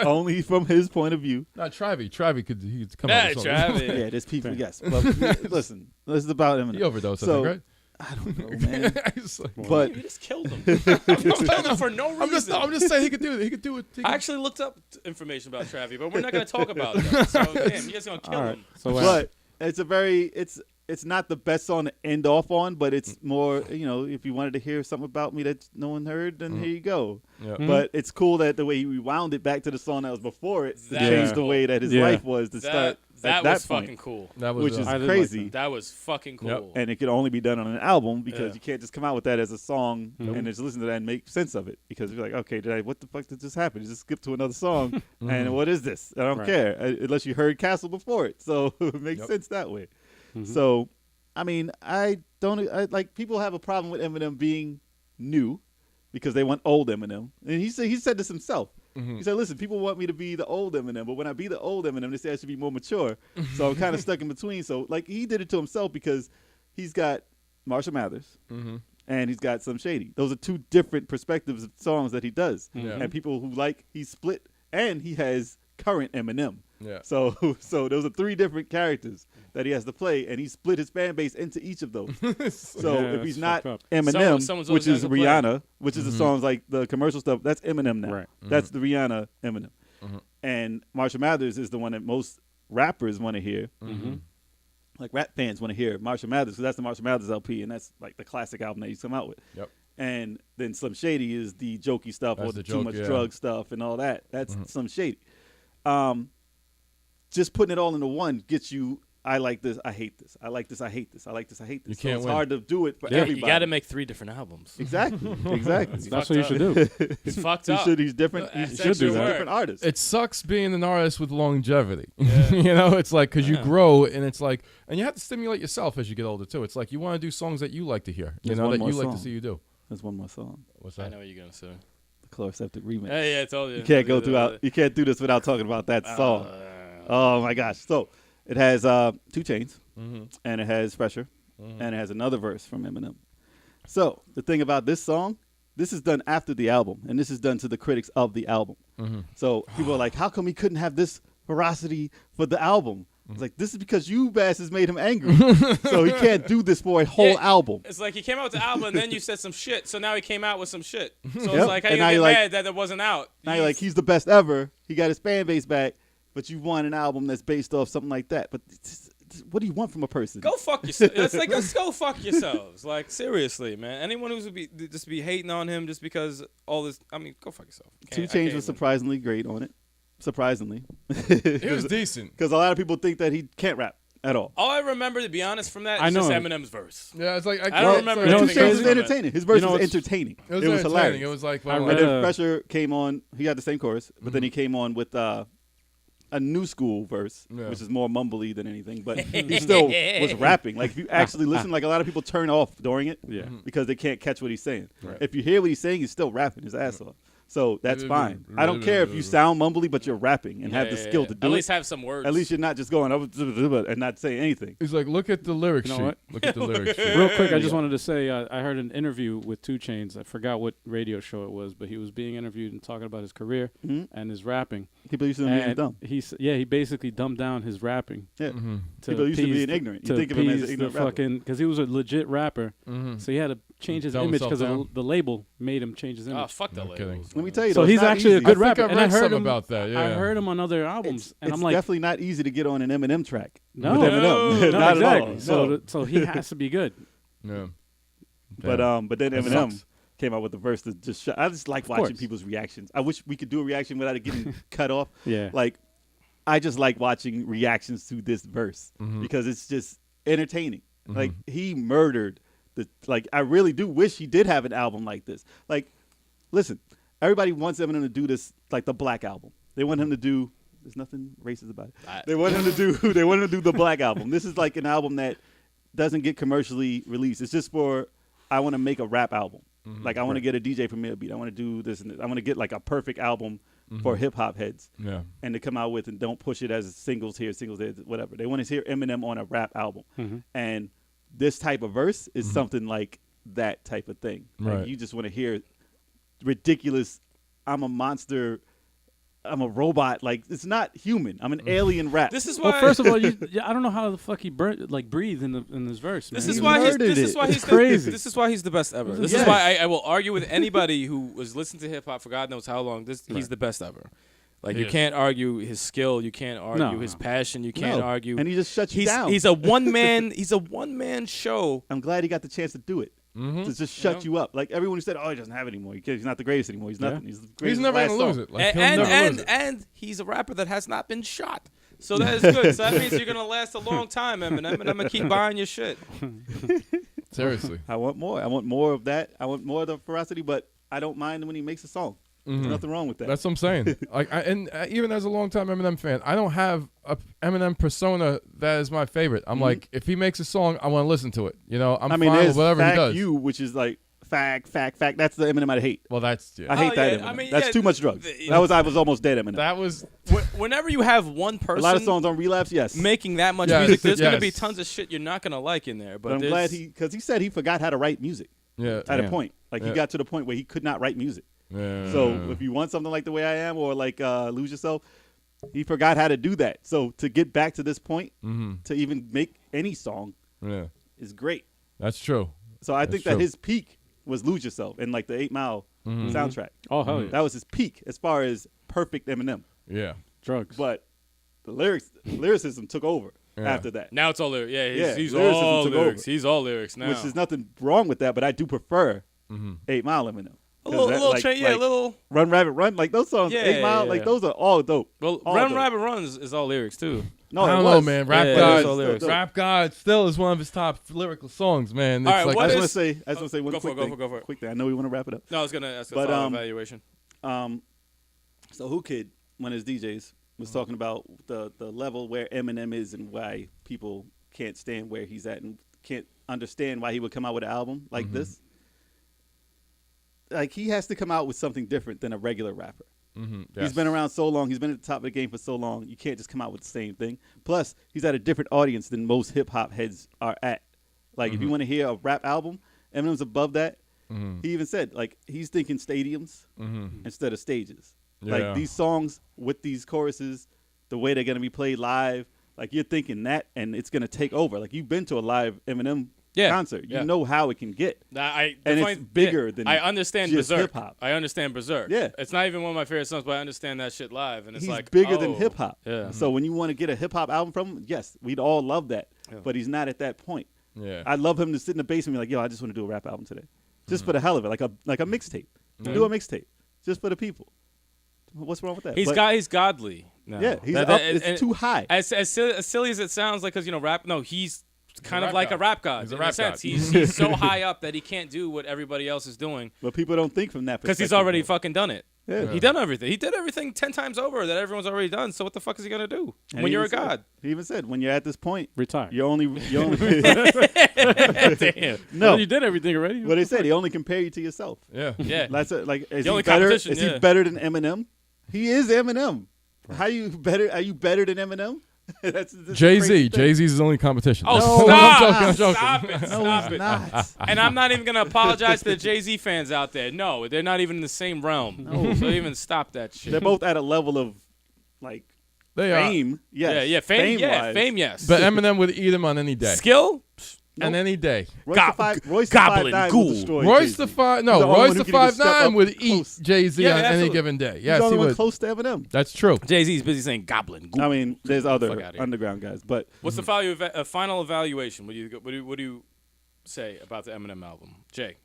only from his point of view. Not Travi could come Nah, out with something. Travis. Yeah, there's people. Yes, but listen, this is about Eminem. He overdosed, So, I think, I don't know, man. right? It's like- But You just killed him. You just killed him for no reason. I'm just saying he could do it. He could do it. I actually looked up information about Travi, but we're not gonna talk about that. So damn, you guys gonna kill All right. him. So but it's not the best song to end off on, but it's more, if you wanted to hear something about me that no one heard, then here you go. Yeah. But it's cool that the way he rewound it back to the song that was before it to That change was the cool. way that his Yeah. life was to start That at that was point, fucking cool. That was which is I did like crazy. That was fucking cool. Yep. And it could only be done on an album because Yeah. you can't just come out with that as a song and just listen to that and make sense of it. Because you're like, okay, what the fuck did just happen? You just skip to another song, and what is this? I don't Right. care unless you heard Castle before it. So it makes sense that way. So, I mean, I like people have a problem with Eminem being new because they want old Eminem, and he said this himself. He said, "Listen, people want me to be the old Eminem, but when I be the old Eminem, they say I should be more mature. So I'm kind of stuck in between. So like he did it to himself because he's got Marshall Mathers and he's got Slim Shady. Those are two different perspectives of songs that he does. Yeah. And people who he's split, and he has current Eminem. Yeah. So those are three different characters that he has to play, and he split his fan base into each of those. So Yeah, if he's that's not fucked up. Eminem, Someone's which always is gotta play. Rihanna, which is the songs like the commercial stuff, that's Eminem now. Right. That's the Rihanna Eminem. And Marshall Mathers is the one that most rappers want to hear. Like rap fans want to hear Marshall Mathers because that's the Marshall Mathers LP, and that's like the classic album that he's come out with. Yep. And then Slim Shady is the jokey stuff or That's the the too joke, much yeah. drug stuff and all that. That's Slim Shady. Just putting it all into one gets you. I like this. I hate this. I like this. I hate this. I like this. I hate this. You can't it's win. hard to do it for Yeah, everybody. You got to make 3 different albums. Exactly. Exactly. That's fucked what you up. should do. It's fucked He up. should. He's different. That's He should do he's a that. different artist. It sucks being an artist with longevity. It's like because you grow and it's like, and you have to stimulate yourself as you get older too. It's like you want to do songs that you like to hear, There's that one you more like song. to see you do. There's one more song. What's I that? know what you're going to say. The Chloroseptic remix. Yeah, I told you. You can't go throughout. You can't do this without talking about that song. Oh my gosh! So it has 2 Chainz, and it has Fresher, and it has another verse from Eminem. So the thing about this song, this is done after the album, and this is done to the critics of the album. So people are like, "How come he couldn't have this ferocity for the album?" It's like, this is because you bastards made him angry, so he can't do this for a whole Yeah. album. It's like he came out with the album and then you said some shit, so now he came out with some shit. So Yep. it's like, how And you now get you're like- mad that it wasn't out? Now you're like, he's the best ever. He got his fan base back, but you want an album that's based off something like that. But what do you want from a person? Go fuck yourself. It's like, let's go fuck yourselves. Like, seriously, man. Anyone who's just be hating on him just because all this, I mean, go fuck yourself. 2 Chainz was surprisingly great on it. Surprisingly. It was decent. Because a lot of people think that he can't rap at all. All I remember, to be honest, from that I is just know. Eminem's verse. Yeah, it's like I don't remember you know 2 what's Chainz crazy? was entertaining. His verse You know was what's- entertaining. It was hilarious. entertaining. It was like, I well, read And a- then Pressure came on. He got the same chorus, but then he came on with a new school verse, Yeah. which is more mumbly than anything. But he still was rapping. Like if you actually listen, like a lot of people turn off during it Yeah. because they can't catch what he's saying. If you hear what he's saying, he's still rapping his ass off. So that's fine. I don't care if you sound mumbly, but you're rapping and have the skill to do At it. least have some words. At least you're not just going and not saying anything. he's like, look at the lyric You know sheet. what? Look at the lyric sheet. Real quick, I just wanted to say I heard an interview with 2 Chainz. I forgot what radio show it was, but he was being interviewed and talking about his career and his rapping. People used to be being And dumb. he basically dumbed down his rapping. Yeah. Mm-hmm. To People used to appease being the- ignorant. to You think of him as an appease ignorant the rapper. fucking because he was a legit rapper, so he had to change his Dumb image himself because down. the label made him change his Oh, image. fuck the No labels. kidding. Let me tell you, So though, he's it's not actually a easy. good I think rapper, I and I read heard something him about that, I yeah. heard him on other albums, and It's I'm like, definitely not easy to get on an Eminem track. no, with Eminem. no, Not exactly. at all. So No. so he has to be good. Yeah. But then That Eminem sucks. came out with the verse that just I just like watching course. people's reactions. I wish we could do a reaction without it getting cut off. Yeah. Like I just like watching reactions to this verse because it's just entertaining. Like he murdered I really do wish he did have an album like this. Like listen, everybody wants Eminem to do this, like the Black Album. They want him to do. There's nothing racist about it. They want him to do. They want him to do the Black Album. This is like an album that doesn't get commercially released. It's just for I want to make a rap album. Like I want to get a DJ Premier beat. I want to do this and this. I want to get like a perfect album for hip hop heads. Yeah. And to come out with and don't push it as singles here, singles there, whatever. They want to hear Eminem on a rap album. And this type of verse is something like that type of thing. Like Right. you just want to hear ridiculous. I'm a monster. I'm a robot. Like it's not human. I'm an alien rap. This is why. Well, first of all, I don't know how the fuck he breathed in this verse. This man. is He why he's. murdered This is it. why he's It's crazy. This is why he's the best ever. This Yes. is why I will argue with anybody who was listening to hip hop for God knows how long. He's the best ever. Like you Yes. can't argue his skill. You can't argue No. his passion. You can't No. argue. And he just shuts you down. He's a one man. He's a one man show. I'm glad he got the chance to do it. To just shut you up. Like everyone who said, "Oh, he doesn't have it anymore. He's not the greatest anymore. He's nothing. He's the greatest." He's never last gonna lose song." it. Like, he'll never lose it. And he's a rapper that has not been shot. So that is good. So that means you're gonna last a long time, Eminem, and I'm gonna keep buying your shit. Seriously. I want more. I want more of that. I want more of the ferocity, but I don't mind when he makes a song. There's nothing wrong with that. That's what I'm saying. Even as a longtime Eminem fan, I don't have a Eminem persona that is my favorite. I'm like, if he makes a song, I want to listen to it. You know, I'm I mean, fine there's with whatever Fact he does. You, which is like fact. That's the Eminem I hate. Well, that's I hate that yeah, Eminem. I mean, That's yeah, too much drugs. I was almost dead Eminem. that was Whenever you have one a person lot of songs on Relapse, yes. making that much Yes, music, there's gonna be yes. tons of shit you're not gonna like in there. but I'm there's- glad because he said he forgot how to write music yeah. at a point. Like he Yeah. got to the point where he could not write music. Yeah. So if you want something like The Way I Am or like Lose Yourself, he forgot how to do that. So to get back to this point, to even make any song yeah, is great. that's true. So I That's think true. that his peak was Lose Yourself and like the 8 Mile soundtrack. Oh hell yeah, That was his peak as far as perfect Eminem. Yeah. drugs. But the lyricism took over Yeah. after that, now it's all lyrics. Yeah, Yeah, he's lyricism all took lyrics. over. He's all lyrics now. which is nothing wrong with that. But I do prefer 8 Mile Eminem. a little, 'Cause that, little, like- cha- yeah, like little. Run Rabbit Run, like those songs, Yeah, 8 Mile, yeah, like yeah. those are all dope. Well, All Run dope. Rabbit Runs is all lyrics too. No, I it don't was. know, man. Rap Yeah, God, it's all lyrics. Rap God still is one of his top lyrical songs, man. It's All right, like what I is- just want to say one go for quick it, thing. go for it. Quick thing. I know we want to wrap it up. No, I was gonna ask a But, follow evaluation. So Who Kid, one of his DJs, was talking about the level where Eminem is and why people can't stand where he's at and can't understand why he would come out with an album like this. Like he has to come out with something different than a regular rapper. He's been around so long. He's been at the top of the game for so long. You can't just come out with the same thing. Plus, he's at a different audience than most hip hop heads are at. Like, if you want to hear a rap album, Eminem's above that. He even said, like, he's thinking stadiums instead of stages. Yeah. Like, these songs with these choruses, the way they're going to be played live, like, you're thinking that, and it's going to take over. Like, you've been to a live Eminem concert. You yeah. know how it can get. The And it's funny- bigger than I understand just Berserk. hip-hop. I understand Berserk. Yeah. It's not even one of my favorite songs, but I understand that shit live, and it's He's like bigger than oh, hip hop. Yeah. So when you want to get a hip hop album from him, yes, we'd all love that. But he's not at that point. Yeah. I'd love him to sit in the basement and be like, yo, I just want to do a rap album today. Just for the hell of it. Like a mixtape. Do a mixtape. Just for the people. What's wrong with that? But, He's godly. Now. yeah, he's That- up. and- It's and too high. As silly as it sounds, like, because rap. No, he's kind of rap like god. a rap god. He's a in rap a sense. god. He's so high up that he can't do what everybody else is doing But people don't think from that because perspective. he's already though. fucking done it. Yeah. He done everything. He did everything 10 times over that everyone's already done. So what the fuck is he gonna do And when he you're a even said- god? He even said, when you're at this point, Retire. you're only Damn. no. Well, you did everything already. What they said, he only compare you to yourself. Yeah. Yeah. That's it. Like, is The only he better? competition, Is yeah. he better than Eminem? He is Eminem. How you better? Are you better than Eminem? That's the Jay crazy Z. thing. Jay Z's his only competition. Oh, No, stop! I'm joking. Stop it! No, Stop he's it! not. And I'm not even gonna apologize to the Jay Z fans out there. No, they're not even in the same realm. No. So even stop that shit. They're both at a level of like They are. fame. Yes. Yeah, fame. Yeah, wise. fame. Yes. But Eminem would eat him on any day. skill. On any day. Royce Gob- the Five, Royce goblin the 5'9" ghoul. will destroy Royce Jay-Z. the five. He's No, the only Royce one the who can even step 5'9" up would close. eat Jay Z Yeah, on any absolutely. given day. He's Yes, the he only one would. close to Eminem. That's true. Jay Z's busy saying goblin. Ghoul. I mean, there's Fuck other outta here. underground guys, but What's the value of a final evaluation? What do you say about the Eminem album, Jay?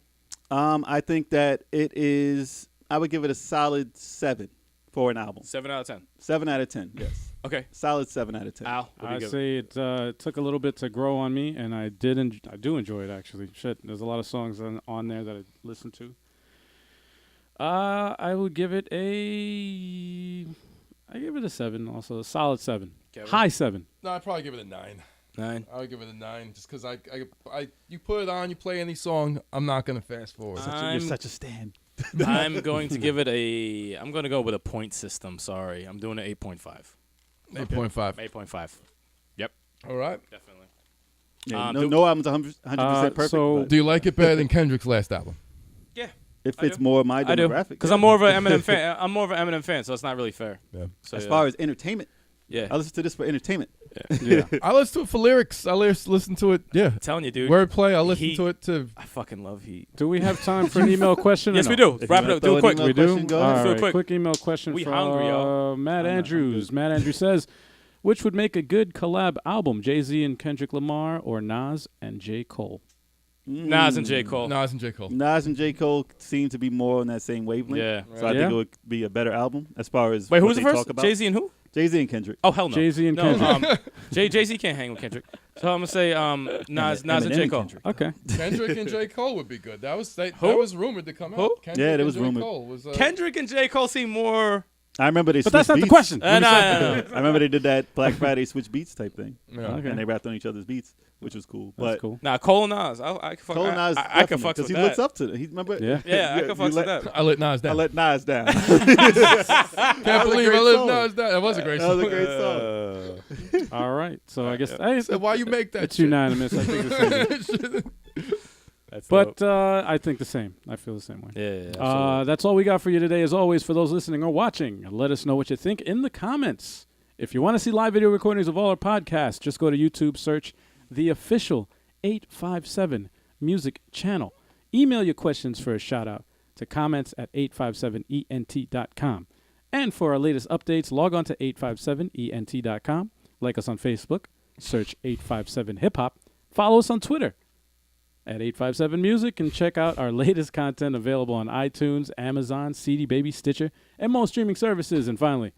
I think that it is. I would give it a solid 7 for an album. 7 out of 10. 7 out of 10. Yes, Okay. solid 7 out of 10. Al, what do you I give it? say it took a little bit to grow on me, and I do enjoy it actually. Shit, there's a lot of songs on there that I listen to. I would give it I give it a 7. Also, a solid 7. Kevin? High 7. No, I'd probably give it a 9. 9. I would give it a 9 just because you put it on, you play any song, I'm not gonna fast forward. You're such a stan. I'm going to give it I'm going to go with a point system. Sorry. I'm doing an 8.5. 8.5. 8.5. All right. Definitely. Yeah, no album's 100% perfect. so- but Do you like it better than Kendrick's last album? Yeah. it I fits do. more my I do. demographic. Because I'm more of an Eminem fan. I'm more of an Eminem fan, so it's not really fair. Yeah. So, As far as entertainment, yeah. I listen to this for entertainment. Yeah. I listen to it for lyrics. I listen to it. Yeah. I'm telling you, dude. Wordplay. I listen Heat. to it to. I fucking love Heat. Do we have time for an email question? or Yes, no? we do. If Wrap you it wanna up. Do throw it an quick. email We do? question, go All ahead. Do it right, quick. quick email question We from hungry, y'all. Matt I'm Andrews. Matt Andrews says, which would make a good collab album, Jay-Z and Kendrick Lamar or Nas and J. Cole? Nas and J. Cole. Nas and J. Cole. Nas and J. Cole seem to be more on that same wavelength. Yeah. So I Yeah? think it would be a better album as far as Wait, what who's they the talk first? about. Jay-Z and who? Jay-Z and Kendrick. Oh, hell no. Jay-Z and No, Kendrick. Jay-Z can't hang with Kendrick. So I'm going to say Nas and Eminem J. Cole. Kendrick. Okay. Kendrick and J. Cole would be good. That was Who? rumored to come Who? out. Kendrick Yeah, that and was J. rumored. Cole was, Kendrick and J. Cole seem more... I remember they But switched that's not the beats. question. No. I remember they did that Black Friday switch beats type thing. Yeah. Okay. And they rapped on each other's beats, which was cool. That's but cool. Nah, Cole and Nas. I can fuck Cole and Nas, I can fuck because with he that. looks up to it. He remember. Yeah. Yeah, I can you fuck with let- that. I let Nas down. I let Nas down. Can't was a believe I great let song. Nas down. That was a great That was song. a great song. All right. So I guess hey, So why you make that it's shit? unanimous. I think the same. That's But dope. I think the same. I feel the same way. Yeah, absolutely. That's all we got for you today. As always, for those listening or watching, let us know what you think in the comments. If you want to see live video recordings of all our podcasts, just go to YouTube, search the official 857 Music channel. Email your questions for a shout out to comments@857ent.com. And for our latest updates, log on to 857ent.com. Like us on Facebook, search 857 Hip Hop. Follow us on Twitter at 857 Music and check out our latest content available on iTunes, Amazon, CD Baby, Stitcher, and most streaming services. And finally,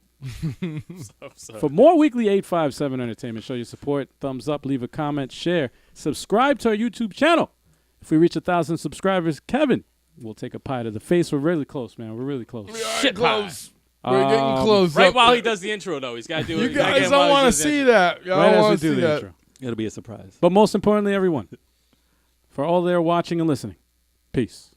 for more weekly 857 entertainment, show your support, thumbs up, leave a comment, share, subscribe to our YouTube channel. If we reach 1,000 subscribers, Kevin, we'll take a pie to the face. We're really close, man. We're really close. We are Shit close. We're getting close. Right up while there. he does the intro, though. He's got to do it. You He's gotta guys get him don't while he want to does the see intro. that. Y'all Right don't as we want to do see the that. intro. It'll be a surprise. But most importantly, everyone, for all there watching and listening, peace.